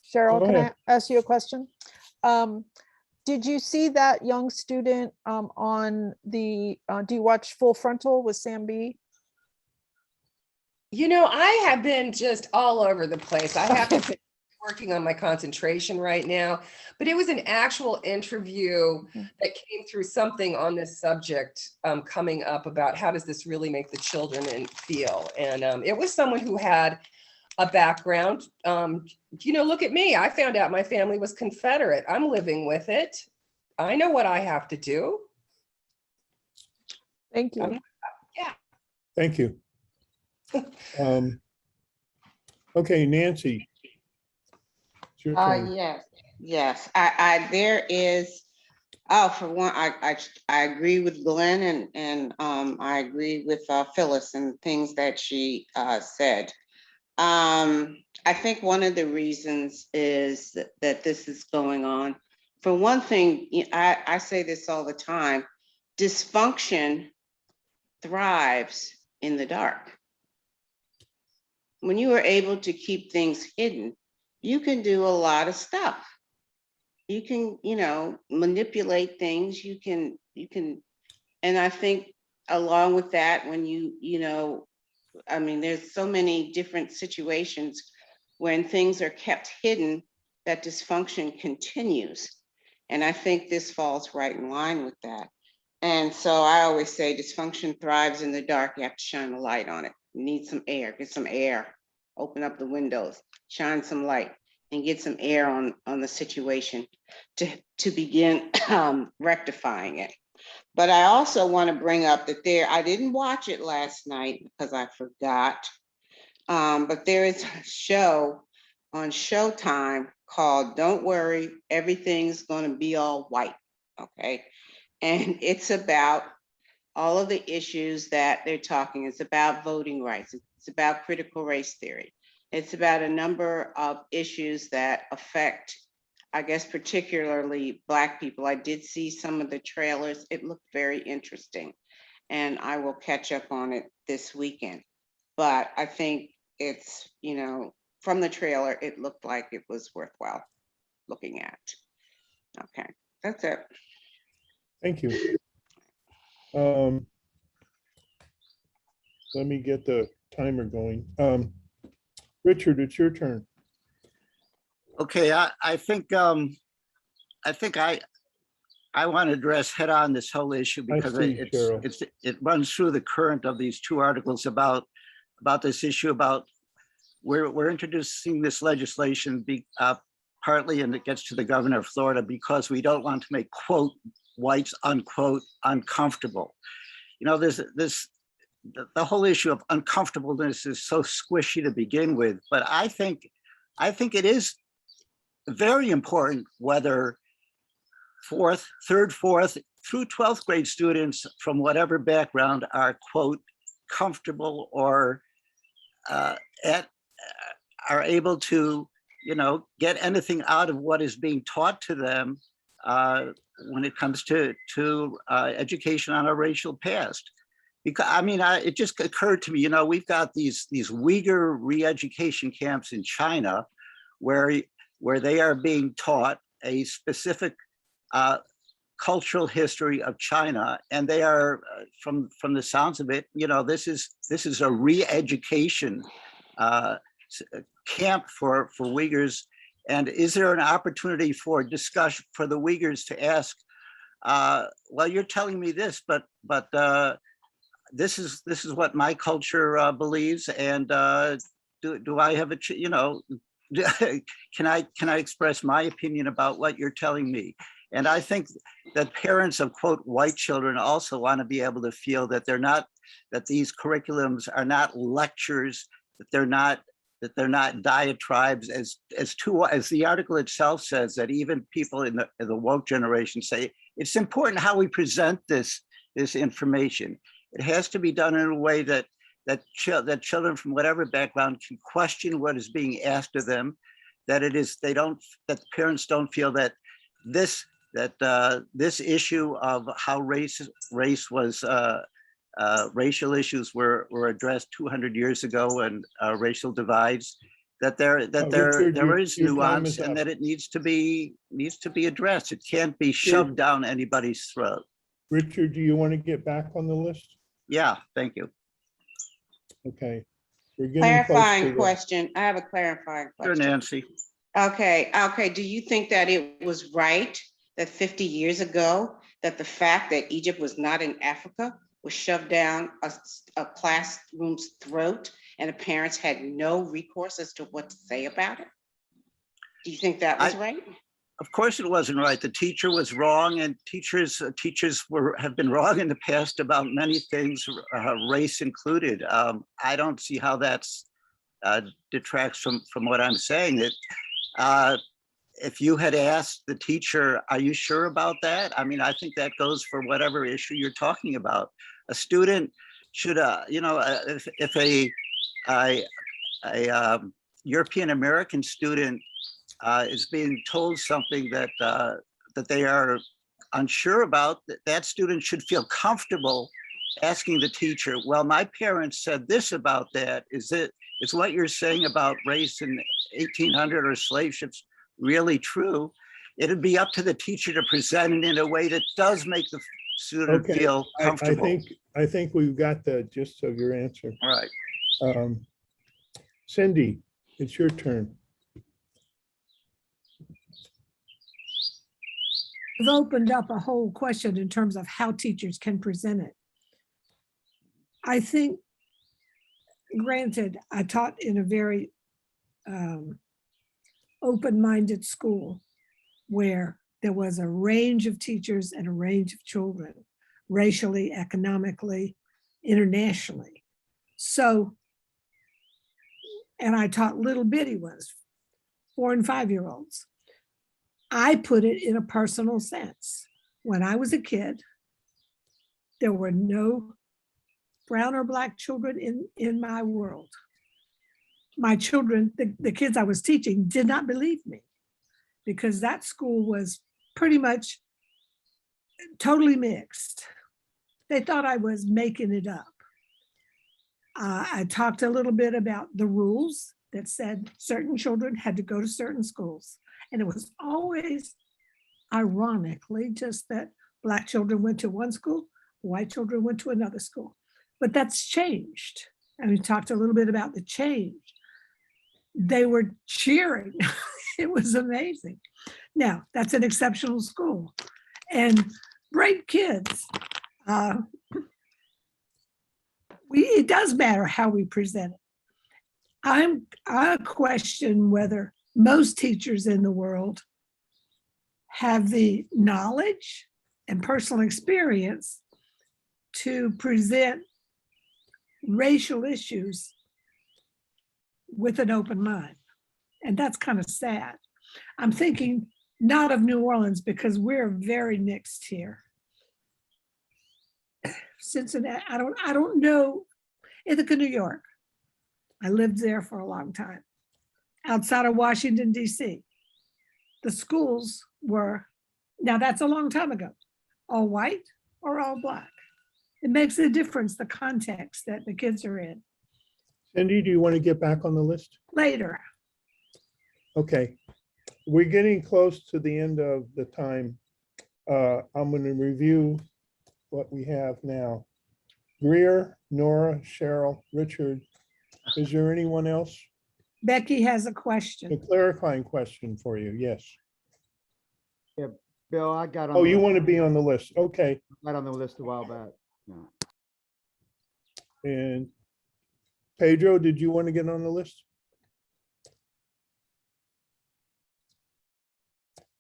Cheryl, Go can I ahead. ask you a question? Did you see that young student on the, do you watch Full Frontal with Sam B? You know, I have been just all over the place. I have to be working on my concentration right now, but it was an actual interview that came through something on this subject coming up about how does this really make the children feel. And it was someone who had a background. You know, look at me. I found out my family was Confederate. I'm living with it. I know what I have to do. Thank you. Yeah. Thank you. Okay, Nancy. It's your turn. Yes. There is, for one, I agree with Glenn and I agree with Phyllis and things that she said. I think one of the reasons is that this is going on. For one thing, I say this all the time, dysfunction thrives in the dark. When you are able to keep things hidden, you can do a lot of stuff. You can, manipulate things. You can, and I think along with that, when there's so many different situations when things are kept hidden, that dysfunction continues. And I think this falls right in line with that. And so I always say dysfunction thrives in the dark. You have to shine a light on it. You need some air, get some air, open up the windows, shine some light and get some air on the situation to begin rectifying it. But I also want to bring up that I didn't watch it last night because I forgot, but there is a show on Showtime called Don't Worry, Everything's Gonna Be All White, okay? And it's about all of the issues that they're talking. It's about voting rights. It's about critical race theory. It's about a number of issues that affect, I guess, particularly Black people. I did see some of the trailers. It looked very interesting, and I will catch up on it this weekend. But I think it's, from the trailer, it looked like it was worthwhile looking at. Okay, that's it. Thank you. Let me get the timer going. Richard, it's your turn. Okay, I think I want to address head on this whole issue because it runs through the current of these two articles about this issue about we're introducing this legislation partly, and it gets to the governor of Florida because we don't want to make quote whites unquote uncomfortable. The whole issue of uncomfortableness is so squishy to begin with, but I think it is very important whether third, fourth through 12th grade students from whatever background are quote comfortable or are able to get anything out of what is being taught to them when it comes to education on a racial past. Because it just occurred to me, we've got these Uyghur re-education camps in China where they are being taught a specific cultural history of China, and they are from the sounds of it, this is a re-education camp for Uyghurs. And is there an opportunity for discussion for the Uyghurs to ask, well, you're telling me this, but this is what my culture believes, and do I have can I express my opinion about what you're telling me? And I think that parents of quote white children also want to be able to feel that they're not, that these curriculums are not lectures, that they're not diatribes, as the article itself says, that even people in the woke generation say it's important how we present this information. It has to be done in a way that children from whatever background can question what is being asked of them, that that parents don't feel that this issue of how race was racial issues were addressed 200 years ago, and racial divides, that there Richard, is your time nuance, is and up. that it needs to be addressed. It can't be shoved down anybody's throat. Richard, do you want to get back on the list? Yeah, thank you. Okay. We're getting close to Clarifying the- question. I have a clarifying Sure, question. Nancy. Okay. Do you think that it was right that 50 years ago, that the fact that Egypt was not in Africa was shoved down a classroom's throat and the parents had no recourse as to what to say about it? Do you think that was right? Of course it wasn't right. The teacher was wrong, and teachers have been wrong in the past about many things, race included. I don't see how that's detracts from what I'm saying. That if you had asked the teacher, are you sure about that? I mean, I think that goes for whatever issue you're talking about. A student should, if a European American student is being told something that they are unsure about, that student should feel comfortable asking the teacher, well, my parents said this about that. Is what you're saying about race in 1800 or slave ships really true? It'd be up to the teacher to present it in a way that does make the student Okay, feel comfortable. I think we've got the gist of your answer. All right. Cindy, it's your turn. We've opened up a whole question in terms of how teachers can present it. I think, granted, I taught in a very open-minded school where there was a range of teachers and a range of children, racially, economically, internationally. So, and I taught little bitty ones, 4 and 5-year-olds. I put it in a personal sense. When I was a kid, there were no brown or black children in my world. My children, the kids I was teaching, did not believe me because that school was pretty much totally mixed. They thought I was making it up. I talked a little bit about the rules that said certain children had to go to certain schools. And it was always, ironically, just that Black children went to one school, white children went to another school. But that's changed. And we talked a little bit about the change. They were cheering. It was amazing. Now, that's an exceptional school. And great kids. It does matter how we present it. I question whether most teachers in the world have the knowledge and personal experience to present racial issues with an open mind. And that's kind of sad. I'm thinking not of New Orleans because we're very mixed here. Cincinnati, I don't know, Ithaca, New York. I lived there for a long time. Outside of Washington, DC. The schools were, now that's a long time ago, all white or all Black. It makes a difference, the context that the kids are in. Cindy, do you want to get back on the list? Later. Okay, we're getting close to the end of the time. I'm going to review what we have now. Greer, Nora, Cheryl, Richard. Is there anyone else? Becky has a A question. clarifying question for you, yes. Yeah, Bill, I got on. Oh, the you list- want to be on the list, okay. Got on the list a while back. Yeah. And Pedro, did you want to get on the list?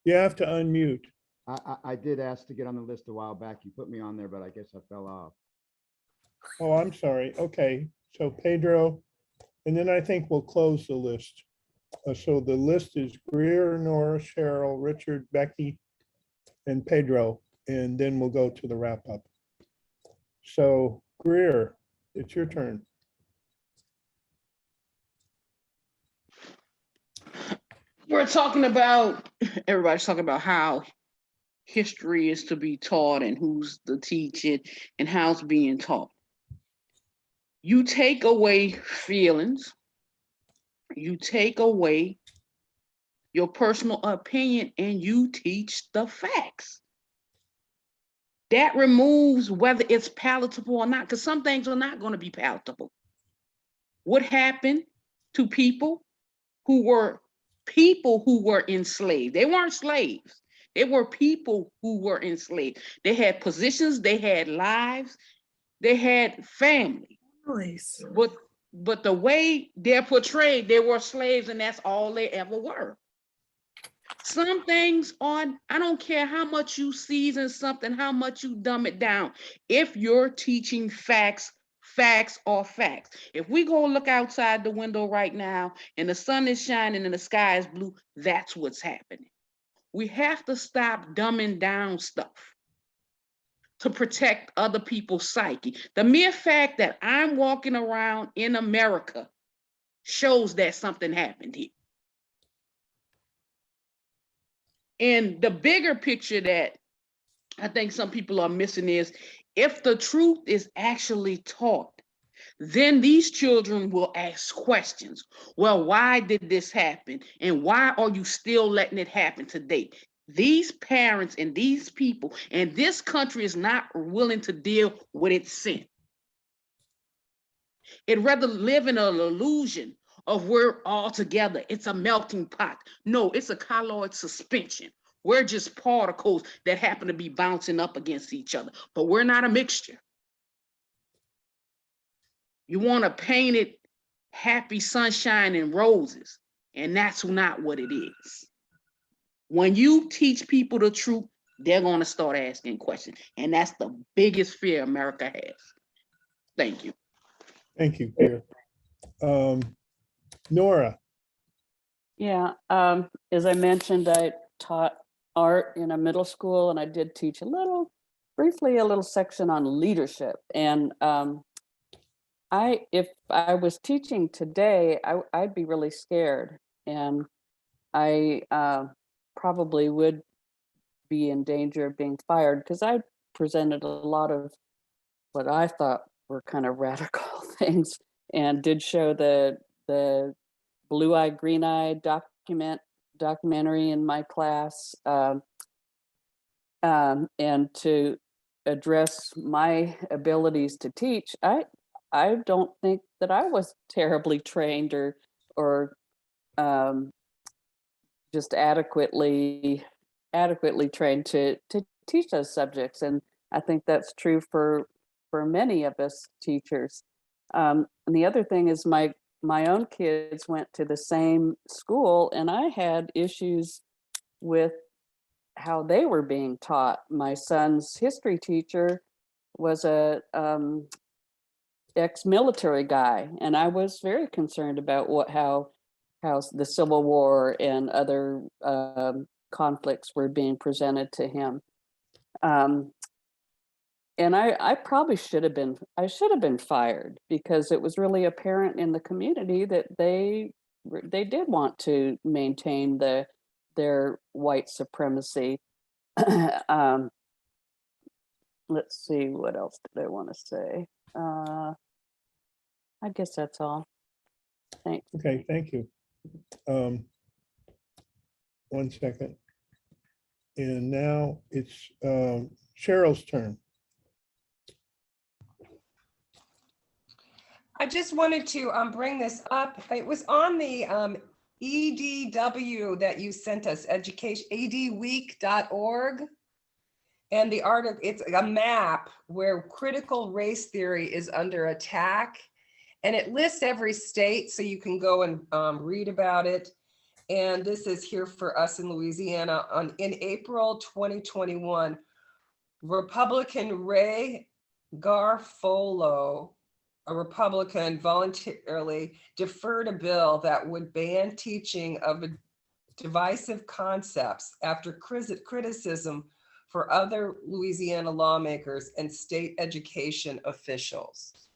You have to unmute. I did ask to get on the list a while back. You put me on there, but I guess I fell off. Oh, I'm sorry. Okay, so Pedro, and then I think we'll close the list. So the list is Greer, Nora, Cheryl, Richard, Becky, and Pedro, and then we'll go to the wrap up. So Greer, it's your turn. We're talking about, everybody's talking about how history is to be taught and who's to teach it and how it's being taught. You take away feelings, you take away your personal opinion, and you teach the facts. That removes whether it's palatable or not, because some things are not going to be palatable. What happened to people who were enslaved? They weren't slaves. They were people who were enslaved. They had positions, they had lives, they had family. Nice. But the way they're portrayed, they were slaves, and that's all they ever were. Some things on, I don't care how much you season something, how much you dumb it down. If you're teaching facts, facts are facts. If we go look outside the window right now and the sun is shining and the sky is blue, that's what's happening. We have to stop dumbing down stuff to protect other people's psyche. The mere fact that I'm walking around in America shows that something happened here. And the bigger picture that I think some people are missing is, if the truth is actually taught, then these children will ask questions. Well, why did this happen? And why are you still letting it happen today? These parents and these people and this country is not willing to deal with its sin. It'd rather live in an illusion of we're all together. It's a melting pot. No, it's a colloid suspension. We're just particles that happen to be bouncing up against each other, but we're not a mixture. You want to paint it happy sunshine and roses, and that's not what it is. When you teach people the truth, they're going to start asking questions, and that's the biggest fear America has. Thank you. Thank you, Greer. Nora. Yeah, as I mentioned, I taught art in a middle school, and I did teach briefly a little section on leadership. And if I was teaching today, I'd be really scared, and I probably would be in danger of being fired, because I presented a lot of what I thought were kind of radical things, and did show the Blue-Eyed, Green-Eyed documentary in my class, and to address my abilities to teach. I don't think that I was terribly trained or just adequately trained to teach those subjects, and I think that's true for many of us teachers. And the other thing is, my own kids went to the same school, and I had issues with how they were being taught. My son's history teacher was a ex-military guy, and I was very concerned about how the Civil War and other conflicts were being presented to him. And I probably should have been fired, because it was really apparent in the community that they did want to maintain their white supremacy. Let's see, what else did I want to say? I guess that's all. Thanks. Okay, thank you. 1 second. And now it's Cheryl's turn. I just wanted to bring this up. It was on the EDW that you sent us, education, adweek.org. And the article, it's a map where critical race theory is under attack. And it lists every state, so you can go and read about it. And this is here for us in Louisiana in April 2021. Republican Ray Garofalo, a Republican, voluntarily deferred a bill that would ban teaching of divisive concepts after criticism for other Louisiana lawmakers and state education officials.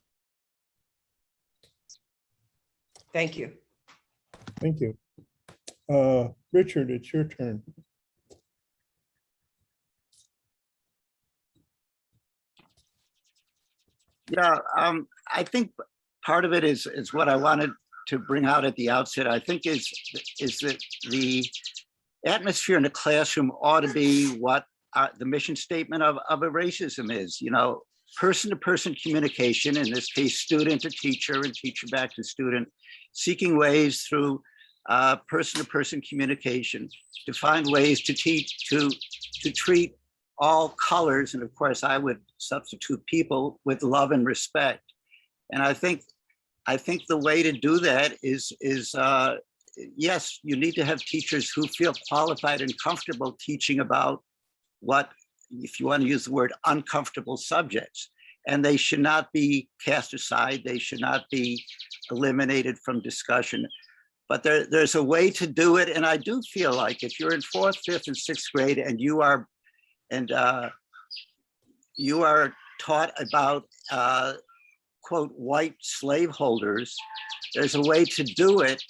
Thank you. Thank you. Richard, it's your turn. Yeah, I think part of it is what I wanted to bring out at the outset. I think is that the atmosphere in the classroom ought to be what the mission statement of Eracism is. You know, person-to-person communication, in this case, student to teacher and teacher back to student, seeking ways through person-to-person communication to find ways to teach, to treat all colors, and of course I would substitute people, with love and respect. And I think the way to do that is yes, you need to have teachers who feel qualified and comfortable teaching about what, if you want to use the word, uncomfortable subjects. And they should not be cast aside. They should not be eliminated from discussion. But there's a way to do it. And I do feel like if you're in 4th, 5th, and 6th grade and you are taught about quote, white slaveholders, there's a way to do it,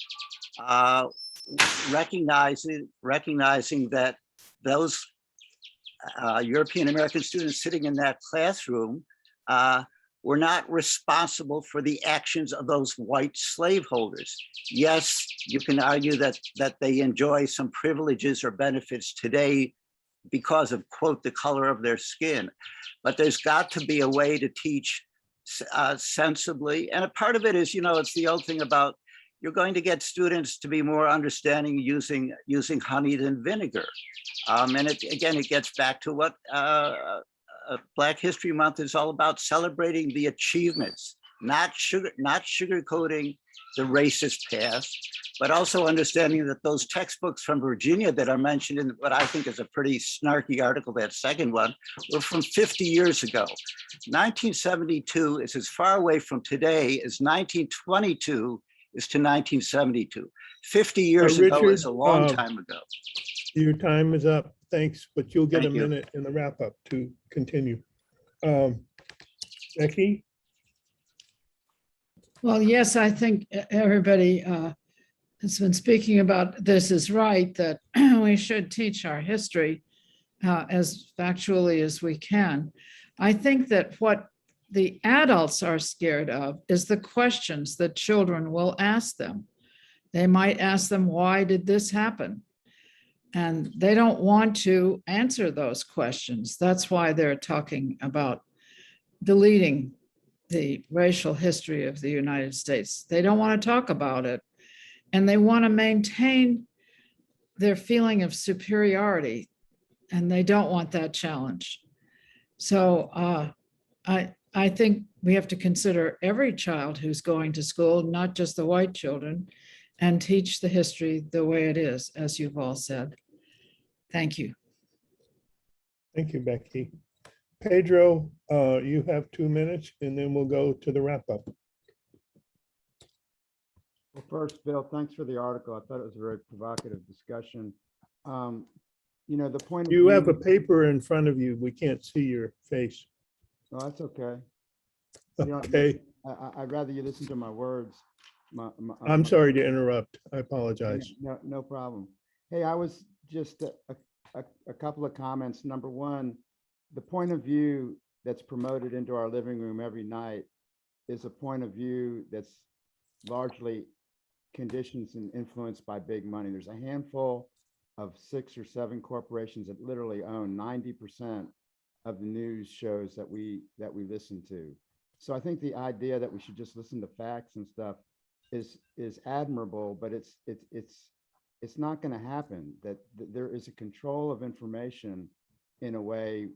recognizing that those European American students sitting in that classroom were not responsible for the actions of those white slaveholders. Yes, you can argue that they enjoy some privileges or benefits today because of, quote, the color of their skin, but there's got to be a way to teach sensibly. And a part of it is, you know, it's the old thing about you're going to get students to be more understanding using honey than vinegar. And it gets back to what Black History Month is all about, celebrating the achievements, not sugarcoating the racist past, but also understanding that those textbooks from Virginia that are mentioned in what I think is a pretty snarky article, that second one, were from 50 years ago. 1972 is as far away from today as 1922 is to 1972. 50 years ago Richard, is a long time ago. Your time is up. Thanks, but you'll get Thank a you. minute in the wrap up to continue. Becky? Well, yes, I think everybody has been speaking about this is right, that we should teach our history as factually as we can. I think that what the adults are scared of is the questions that children will ask them. They might ask them, why did this happen? And they don't want to answer those questions. That's why they're talking about deleting the racial history of the United States. They don't want to talk about it. And they want to maintain their feeling of superiority. And they don't want that challenge. So I think we have to consider every child who's going to school, not just the white children, and teach the history the way it is, as you've all said. Thank you. Thank you, Becky. Pedro, you have 2 minutes and then we'll go to the wrap up. Well, first, Bill, thanks for the article. I thought it was a very provocative discussion. You know, the point of You have a view- paper in front of you. We can't see your face. Oh, that's okay. You know, Okay, I'd rather you listen to my words. I'm sorry to interrupt. I apologize. No problem. Hey, I was just a couple of comments. Number one, the point of view that's promoted into our living room every night is a point of view that's largely conditioned and influenced by big money. There's a handful of 6 or 7 corporations that literally own 90% of the news shows that we listen to. So I think the idea that we should just listen to facts and stuff is admirable, but it's not going to happen. That there is a control of information in a way.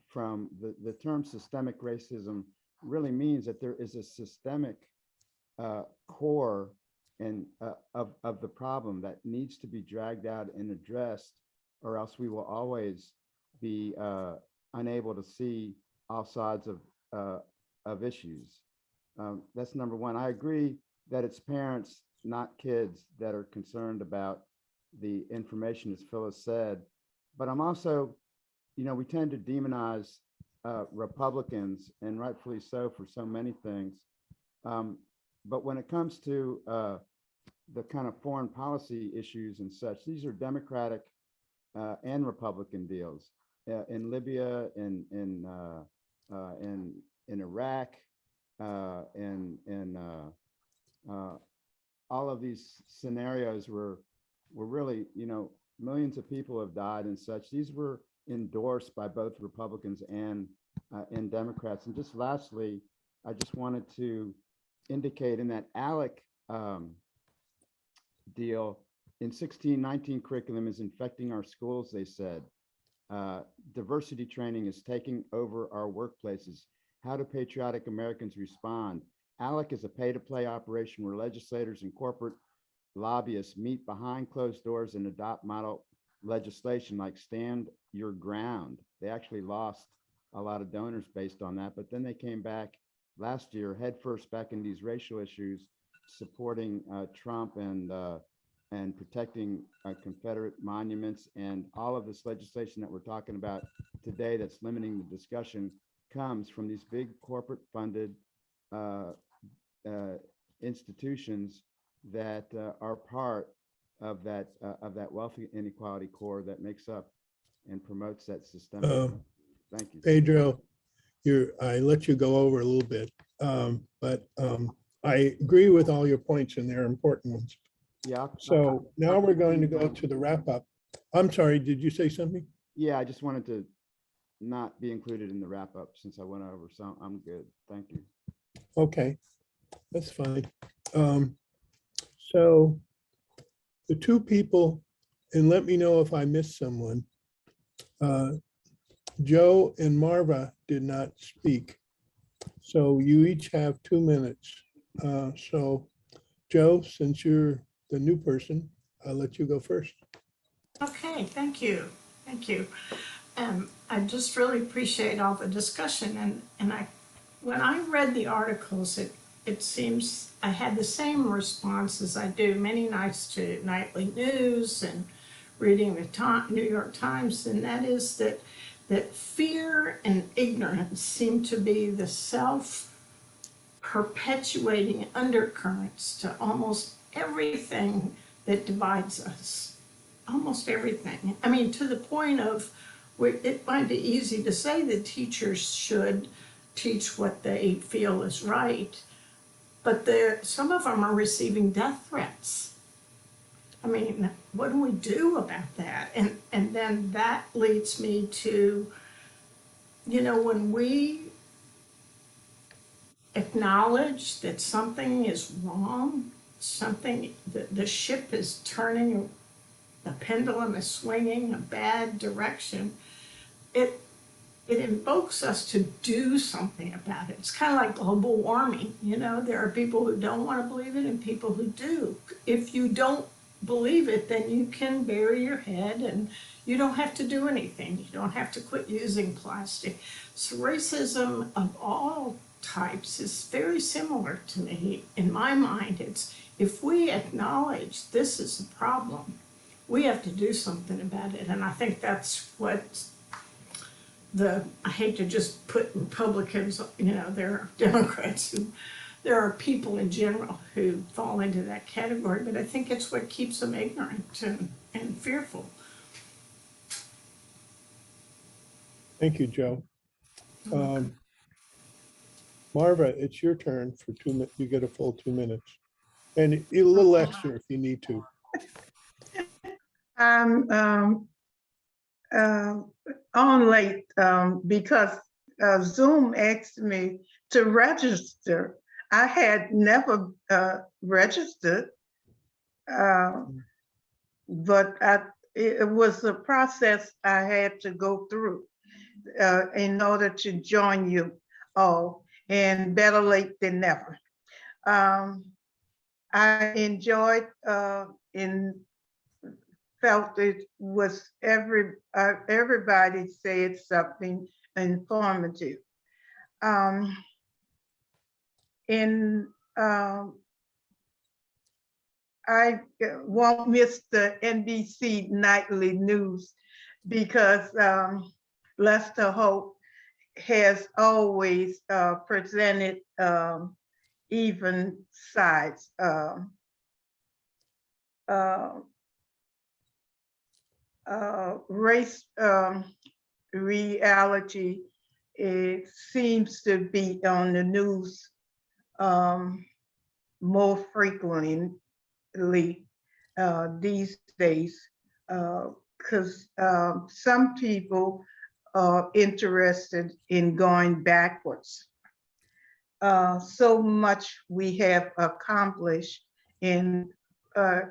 From the term systemic racism really means that there is a systemic core and of the problem that needs to be dragged out and addressed, or else we will always be unable to see all sides of issues. That's number one. I agree that it's parents, not kids, that are concerned about the information, as Phyllis said. But I'm also, we tend to demonize Republicans, and rightfully so, for so many things. But when it comes to the kind of foreign policy issues and such, these are Democratic and Republican deals. In Libya, in Iraq, and all of these scenarios were really, millions of people have died and such. These were endorsed by both Republicans and Democrats. And just lastly, I just wanted to indicate in that ALEC deal, in 1619 curriculum is infecting our schools, they said. Diversity training is taking over our workplaces. How do patriotic Americans respond? ALEC is a pay-to-play operation where legislators and corporate lobbyists meet behind closed doors and adopt model legislation like Stand Your Ground. They actually lost a lot of donors based on that, but then they came back last year headfirst back in these racial issues, supporting Trump and protecting Confederate monuments, and all of this legislation that we're talking about today that's limiting the discussion comes from these big corporate funded institutions that are part of that wealth inequality core that makes up and promotes that systemic. Thank you. Pedro, I let you go over a little bit, but I agree with all your points, and they're important ones. Yeah. So now we're going to go to the wrap up. I'm sorry, did you say something? Yeah, I just wanted to not be included in the wrap up since I went over, so I'm good. Thank you. Okay, that's fine. So the two people, and let me know if I missed someone. Joe and Marva did not speak. So you each have 2 minutes. So Joe, since you're the new person, I'll let you go first. Okay, thank you. Thank you. I just really appreciate all the discussion, and when I read the articles, it seems I had the same response as I do many nights to nightly news and reading the New York Times, and that is that fear and ignorance seem to be the self-perpetuating undercurrents to almost everything that divides us. Almost everything. I mean, to the point of where it might be easy to say that teachers should teach what they feel is right, but some of them are receiving death threats. I mean, what do we do about that? And then that leads me to, when we acknowledge that something is wrong, the ship is turning, the pendulum is swinging a bad direction, it invokes us to do something about it. It's kind of like global warming. There are people who don't want to believe it and people who do. If you don't believe it, then you can bury your head and you don't have to do anything. You don't have to quit using plastic. So racism of all types is very similar to me. In my mind, it's if we acknowledge this is a problem, we have to do something about it. And I think that's what I hate to just put Republicans, there are Democrats there are people in general who fall into that category, but I think it's what keeps them ignorant and fearful. Thank you, Joe. Marva, it's your turn for 2 minutes. You get a full 2 minutes. And a little extra if you need to. I'm on late because Zoom asked me to register. I had never registered, but it was a process I had to go through in order to join you all, and better late than never. I enjoyed and felt it was everybody said something informative. And I won't miss the NBC nightly news because Lester Holt has always presented even sides. Race reality, it seems to be on the news more frequently these days, because some people are interested in going backwards. So much we have accomplished and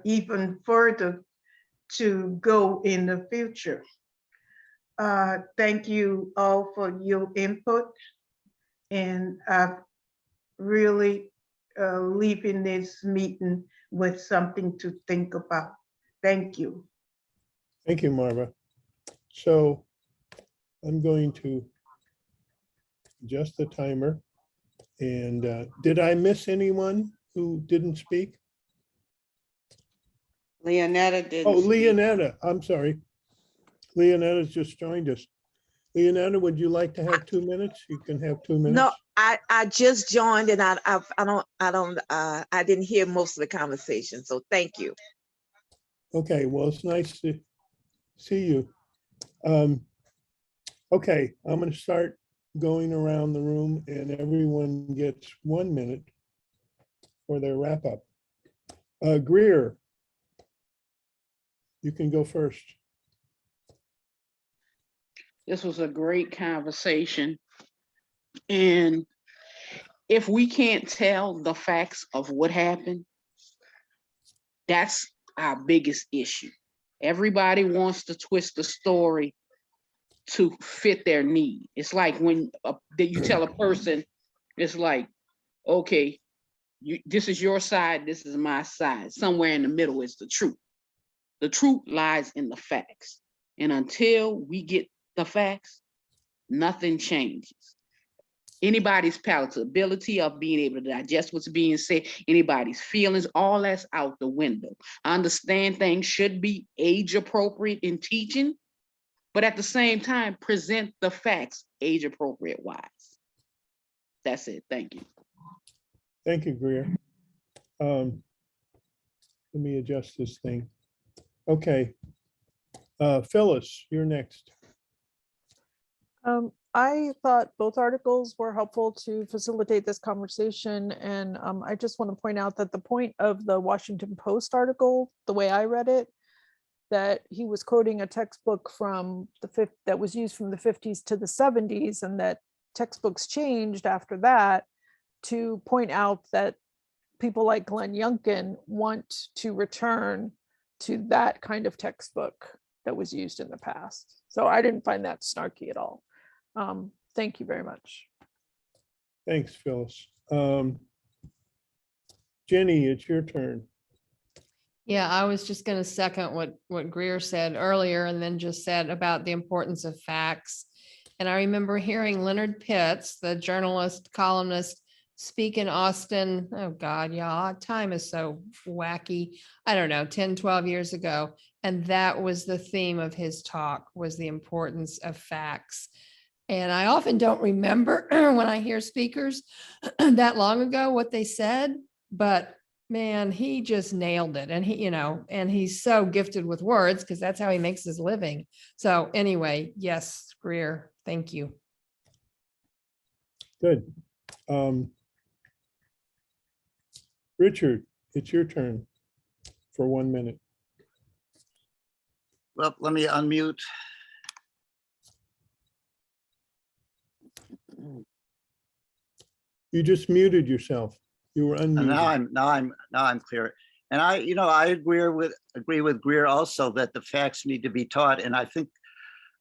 even further to go in the future. Thank you all for your input, and I've really leaving this meeting with something to think about. Thank you. Thank you, Marva. So I'm going to adjust the timer. And did I miss anyone who didn't speak? Leonetta didn't. Oh, speak. Leonetta, I'm sorry. Leonetta's just joined us. Leonetta, would you like to have 2 minutes? You can have 2 minutes. No, I just joined and I didn't hear most of the conversation. So thank you. Okay, well, it's nice to see you. Okay, I'm going to start going around the room and everyone gets 1 minute for their wrap up. Greer, you can go first. This was a great conversation. And if we can't tell the facts of what happened, that's our biggest issue. Everybody wants to twist the story to fit their need. It's like when you tell a person, it's like, okay, this is your side, this is my side. Somewhere in the middle is the truth. The truth lies in the facts. And until we get the facts, nothing changes. Anybody's palatability of being able to digest what's being said, anybody's feelings, all that's out the window. I understand things should be age appropriate in teaching, but at the same time, present the facts age appropriate wise. That's it. Thank you. Thank you, Greer. Let me adjust this thing. Okay. Phyllis, you're next. I thought both articles were helpful to facilitate this conversation. And I just want to point out that the point of the Washington Post article, the way I read it, that he was quoting a textbook from that was used from the 50s to the 70s, and that textbooks changed after that, to point out that people like Glenn Youngkin want to return to that kind of textbook that was used in the past. So I didn't find that snarky at all. Thank you very much. Thanks, Phyllis. Jenny, it's your turn. Yeah, I was just going to second what Greer said earlier, and then just said about the importance of facts. And I remember hearing Leonard Pitts, the journalist, columnist, speak in Austin. Oh God, yeah, time is so wacky. I don't know, 10, 12 years ago. And that was the theme of his talk, was the importance of facts. And I often don't remember when I hear speakers that long ago what they said, but man, he just nailed it. And and he's so gifted with words because that's how he makes his living. So anyway, yes, Greer, thank you. Good. Richard, it's your turn for 1 minute. Well, let me unmute. You just muted yourself. You were unmuted. Now I'm clear. And I agree with Greer also that the facts need to be taught. And I think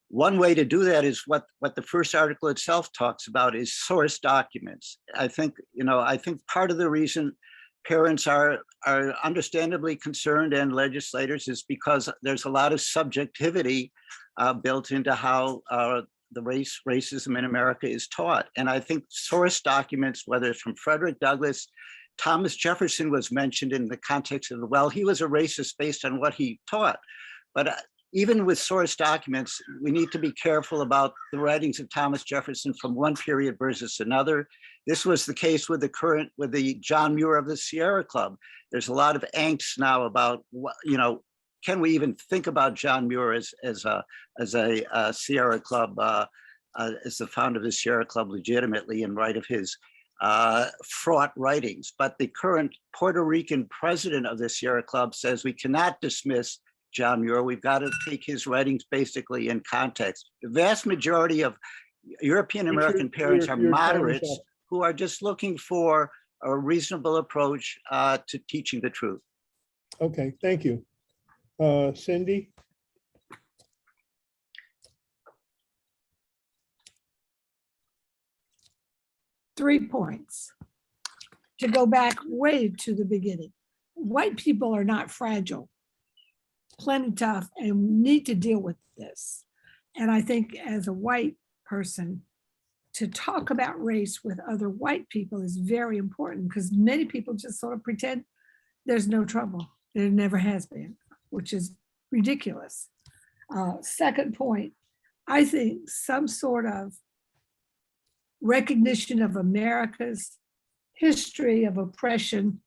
one way to do that is what the first article itself talks about is source documents. I think part of the reason parents are understandably concerned and legislators is because there's a lot of subjectivity built into how the racism in America is taught. And I think source documents, whether it's from Frederick Douglass, Thomas Jefferson was mentioned in the context of, well, he was a racist based on what he taught. But even with source documents, we need to be careful about the writings of Thomas Jefferson from one period versus another. This was the case with the John Muir of the Sierra Club. There's a lot of angst now about what, can we even think about John Muir as a Sierra Club, as the founder of the Sierra Club legitimately in right of his fraught writings. But the current Puerto Rican president of the Sierra Club says we cannot dismiss John Muir. We've got to take his writings basically in context. The vast majority of European American parents are moderates who are just looking for a reasonable approach to teaching the truth. Okay, thank you. Cindy? Three points. To go back way to the beginning. White people are not fragile, plenty tough, and need to deal with this. And I think as a white person, to talk about race with other white people is very important because many people just sort of pretend there's no trouble. There never has been, which is ridiculous. Second point, I think some sort of recognition of America's history of oppression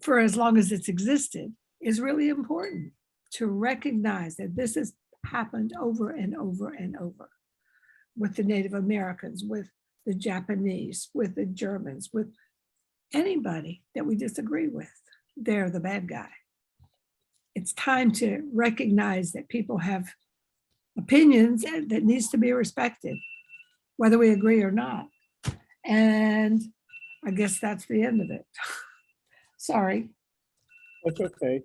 for as long as it's existed is really important, to recognize that this has happened over and over and over with the Native Americans, with the Japanese, with the Germans, with anybody that we disagree with. They're the bad guy. It's time to recognize that people have opinions that needs to be respected, whether we agree or not. And I guess that's the end of it. Sorry. That's okay.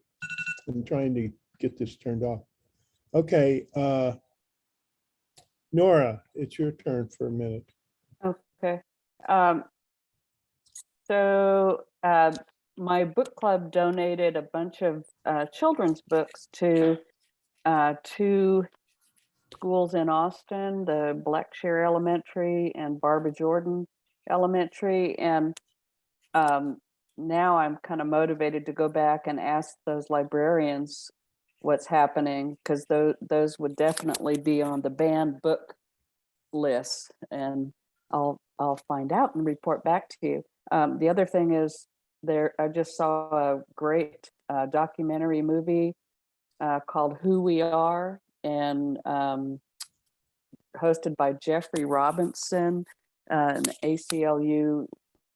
I'm trying to get this turned off. Okay, Nora, it's your turn for a minute. Okay. My book club donated a bunch of children's books to two schools in Austin, the Blackshear Elementary and Barbara Jordan Elementary. And now I'm kind of motivated to go back and ask those librarians what's happening, because those would definitely be on the banned book list. And I'll find out and report back to you. The other thing is, I just saw a great documentary movie called Who We Are, and hosted by Jeffrey Robinson, an ACLU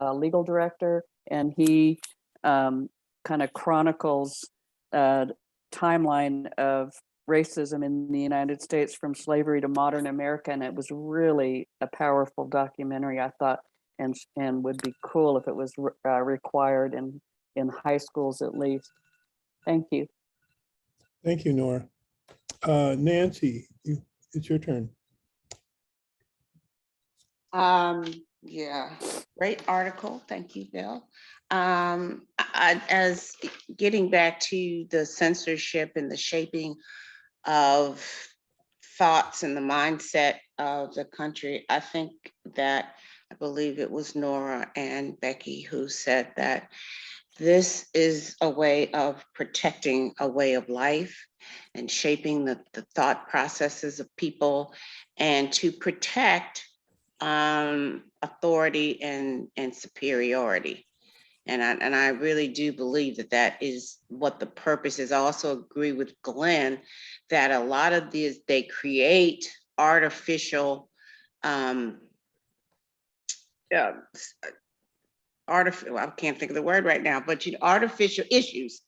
legal director, and he kind of chronicles a timeline of racism in the United States from slavery to modern America, and it was really a powerful documentary, I thought, and would be cool if it was required in high schools at least. Thank you. Thank you, Nora. Nancy, it's your turn. Yeah, great article. Thank you, Bill. As getting back to the censorship and the shaping of thoughts and the mindset of the country, I think that, I believe it was Nora and Becky who said that this is a way of protecting a way of life and shaping the thought processes of people, and to protect authority and superiority. And I really do believe that is what the purpose is. I also agree with Glenn that a lot of these, they create artificial, I can't think of the word right now, but artificial issues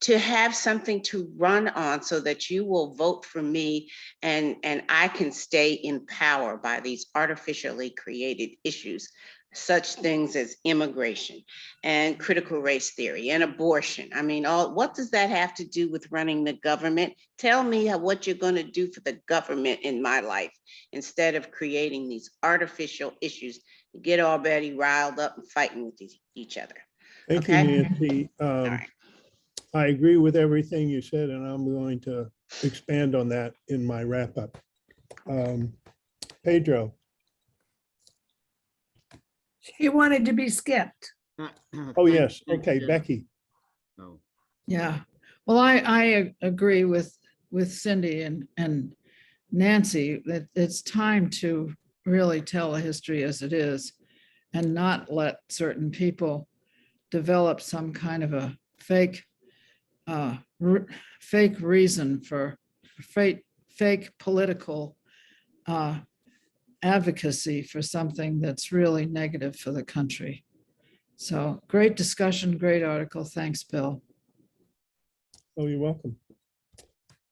to have something to run on so that you will vote for me and I can stay in power by these artificially created issues, such things as immigration and critical race theory and abortion. I mean, what does that have to do with running the government? Tell me what you're going to do for the government in my life instead of creating these artificial issues get already riled up and fighting with each other. Thank you, Okay? Nancy. right. I agree with everything you said, and I'm going to expand on that in my wrap up. Pedro. He wanted to be skipped. Oh, yes. Okay, Becky. No. Yeah, well, I agree with Cindy and Nancy that it's time to really tell the history as it is and not let certain people develop some kind of a fake fake reason for fake political advocacy for something that's really negative for the country. So great discussion, great article. Thanks, Bill. Oh, you're welcome.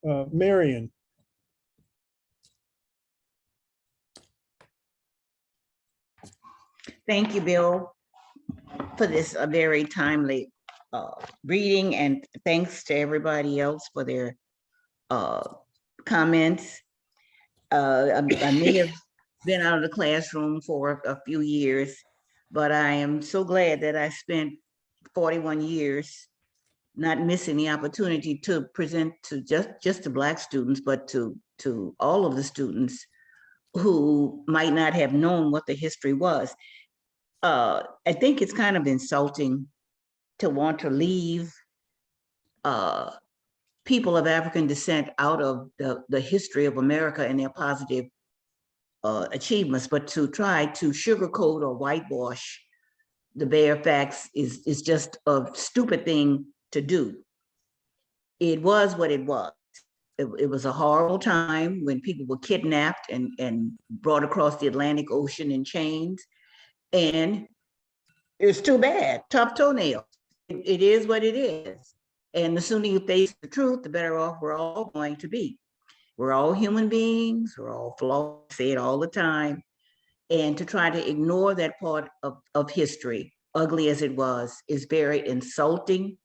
Marion. Thank you, Bill, for this very timely reading, and thanks to everybody else for their comments. I may have been out of the classroom for a few years, but I am so glad that I spent 41 years not missing the opportunity to present to just to Black students, but to all of the students who might not have known what the history was. I think it's kind of insulting to want to leave people of African descent out of the history of America and their positive achievements, but to try to sugarcoat or whitewash the bare facts is just a stupid thing to do. It was what it was. It was a horrible time when people were kidnapped and brought across the Atlantic Ocean in chains. And it's too bad, tough toenails. It is what it is. And the sooner you face the truth, the better off we're all going to be. We're all human beings, we're all flawed, I say it all the time. And to try to ignore that part of history, ugly as it was, is very insulting.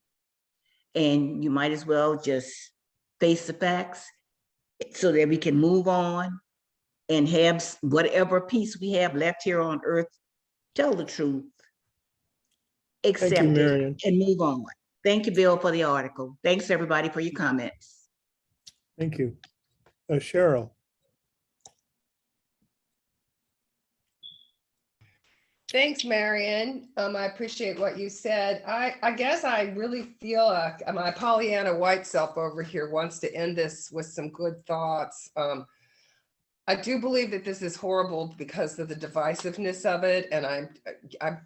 And you might as well just face the facts so that we can move on and have whatever peace we have left here on earth, tell the truth, accept it, and move on. Thank you, Bill, for the article. Thanks, everybody, for your comments. Thank you. Cheryl. Thanks, Marion. I appreciate what you said. I guess I really feel my Pollyanna white self over here wants to end this with some good thoughts. I do believe that this is horrible because of the divisiveness of it. And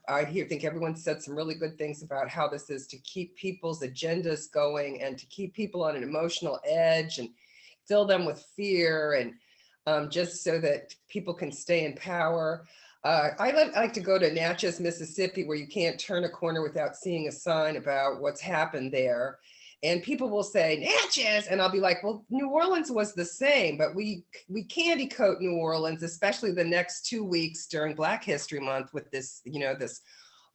I think everyone said some really good things about how this is to keep people's agendas going and to keep people on an emotional edge and fill them with fear and just so that people can stay in power. I like to go to Natchez, Mississippi, where you can't turn a corner without seeing a sign about what's happened there. And people will say, Natchez, and I'll be like, well, New Orleans was the same, but we candy coat New Orleans, especially the next 2 weeks during Black History Month with this, this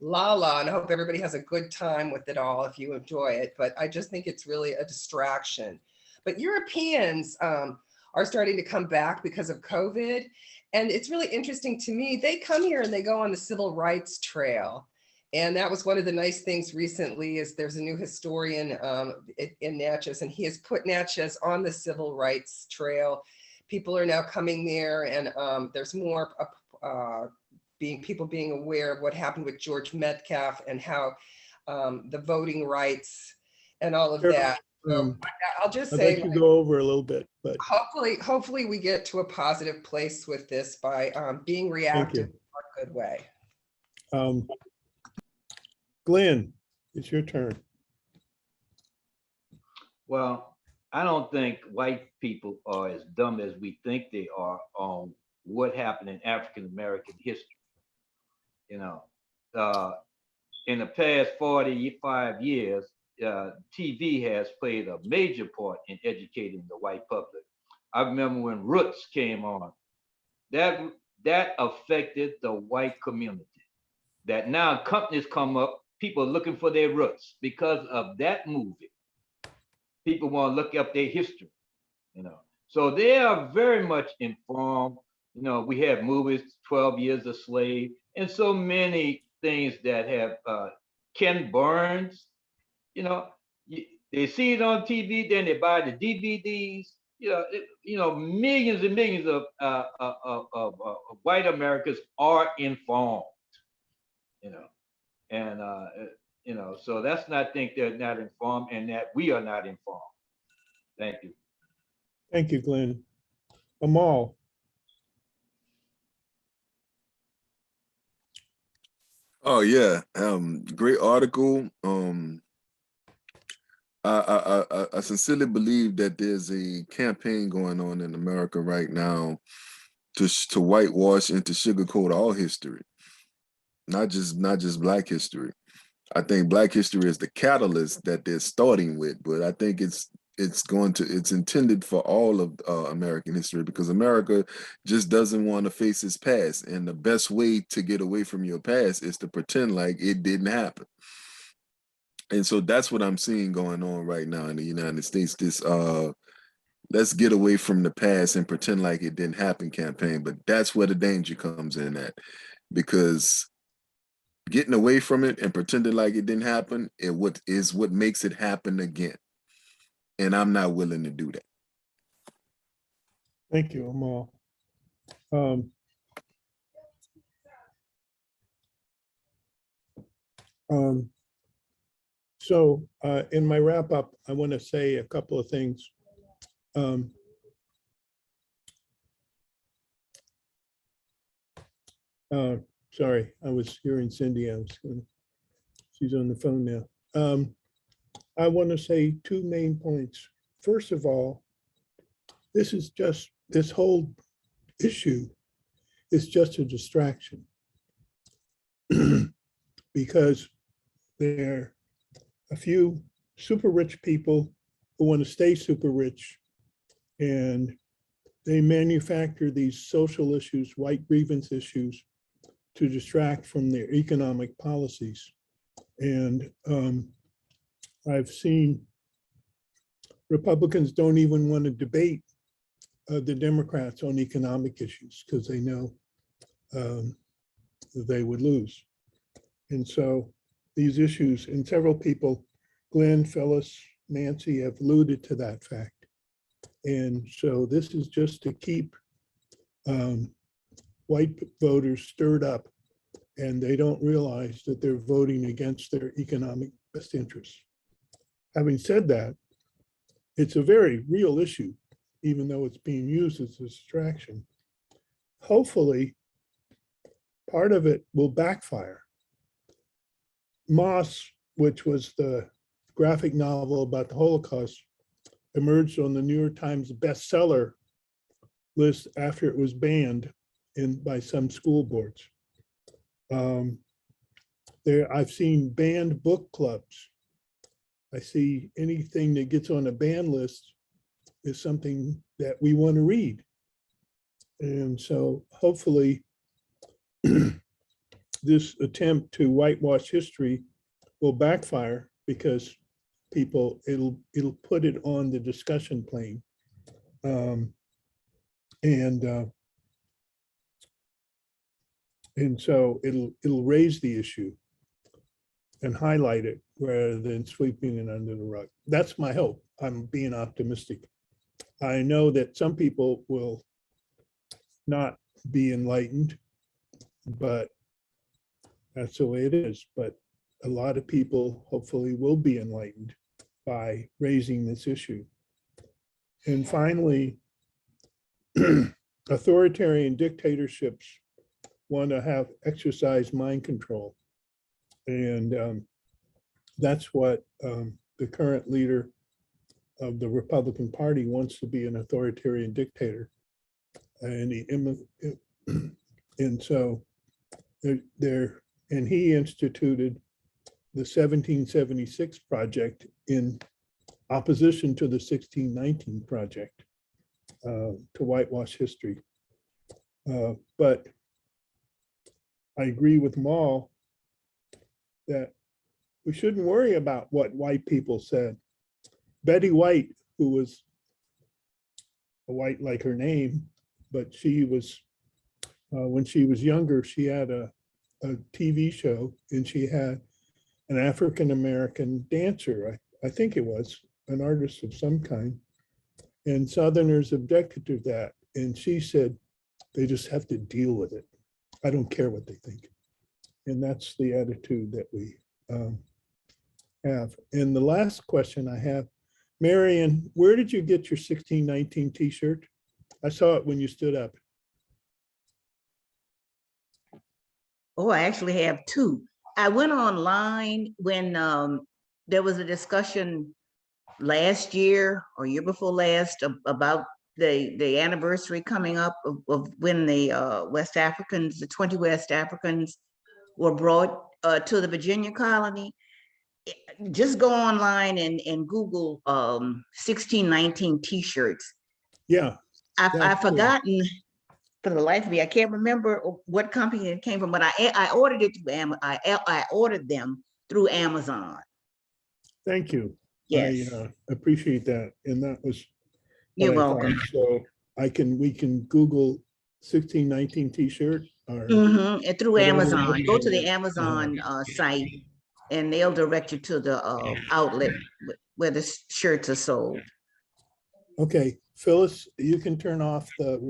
la, and I hope everybody has a good time with it all if you enjoy it. But I just think it's really a distraction. But Europeans are starting to come back because of COVID. And it's really interesting to me. They come here and they go on the civil rights trail. And that was one of the nice things recently is there's a new historian in Natchez, and he has put Natchez on the civil rights trail. People are now coming there, and there's more people being aware of what happened with George Metcalf and how the voting rights and all of that. So I'll just say, I'd like to go over a little bit, but hopefully we get to a positive place with this by being reactive in a good way. Glenn, it's your turn. Well, I don't think white people are as dumb as we think they are on what happened in African American history. In the past 45 years, TV has played a major part in educating the white public. I remember when Roots came on, that affected the white community. That now companies come up, people are looking for their roots because of that movie. People want to look up their history, So they are very much informed. We have movies, 12 Years a Slave. and so many things that have Ken Burns, you know, they see it on TV, then they buy the DVDs. Millions and millions of white Americans are informed. You know, and so that's not think they're not informed, and that we are not informed. Thank you. Thank you, Glenn. Amal. Oh yeah, great article. I sincerely believe that there's a campaign going on in America right now to whitewash and to sugarcoat all history, not just Black history. I think Black history is the catalyst that they're starting with, but I think it's intended for all of American history, because America just doesn't want to face its past, and the best way to get away from your past is to pretend like it didn't happen. And so that's what I'm seeing going on right now in the United States. This let's get away from the past and pretend like it didn't happen campaign. But that's where the danger comes in at, because getting away from it and pretending like it didn't happen is what makes it happen again. And I'm not willing to do that. Thank you, Amal. So in my wrap up, I want to say a couple of things. Sorry, I was hearing Cindy. She's on the phone now. I want to say two main points. First of all, this whole issue is just a distraction because there are a few super rich people who want to stay super rich, and they manufacture these social issues, white grievance issues, to distract from their economic policies. And I've seen Republicans don't even want to debate the Democrats on economic issues because they know they would lose. And so these issues, and several people, Glenn, Phyllis, Nancy, have alluded to that fact. And so this is just to keep white voters stirred up, and they don't realize that they're voting against their economic best interests. Having said that, it's a very real issue, even though it's being used as a distraction. Hopefully, part of it will backfire. Moss, which was the graphic novel about the Holocaust, emerged on the New York Times bestseller list after it was banned by some school boards. I've seen banned book clubs. I see anything that gets on a ban list is something that we want to read. And so hopefully this attempt to whitewash history will backfire, because it'll put it on the discussion plane. And so it'll raise the issue and highlight it rather than sweeping it under the rug. That's my hope. I'm being optimistic. I know that some people will not be enlightened, but that's the way it is. But a lot of people hopefully will be enlightened by raising this issue. And finally, authoritarian dictatorships want to exercise mind control. And that's what the current leader of the Republican Party wants to be, an authoritarian dictator. And he instituted the 1776 project in opposition to the 1619 project to whitewash history. But I agree with Maul that we shouldn't worry about what white people said. Betty White, who was a white like her name, but she was, when she was younger, she had a a TV show, and she had an African-American dancer, I think it was, an artist of some kind. And Southerners objected to that. And she said, they just have to deal with it. I don't care what they think. And that's the attitude that we have. And the last question I have, Marion, where did you get your 1619 t-shirt? I saw it when you stood up. Oh, I actually have two. I went online when there was a discussion last year or year before last about the anniversary coming up of when the West Africans, the 20 West Africans were brought to the Virginia colony. Just go online and Google 1619 t-shirts. Yeah. I've forgotten for the life of me. I can't remember what company it came from, but I ordered it through I ordered them through Amazon. Thank you. Yes. I appreciate that. And that was You're what I welcome. thought. So we can Google 1619 t-shirt or And through whatever. Amazon. Go to the Amazon site and they'll direct you to the outlet where the shirts are sold. Okay, Phyllis, you can turn off the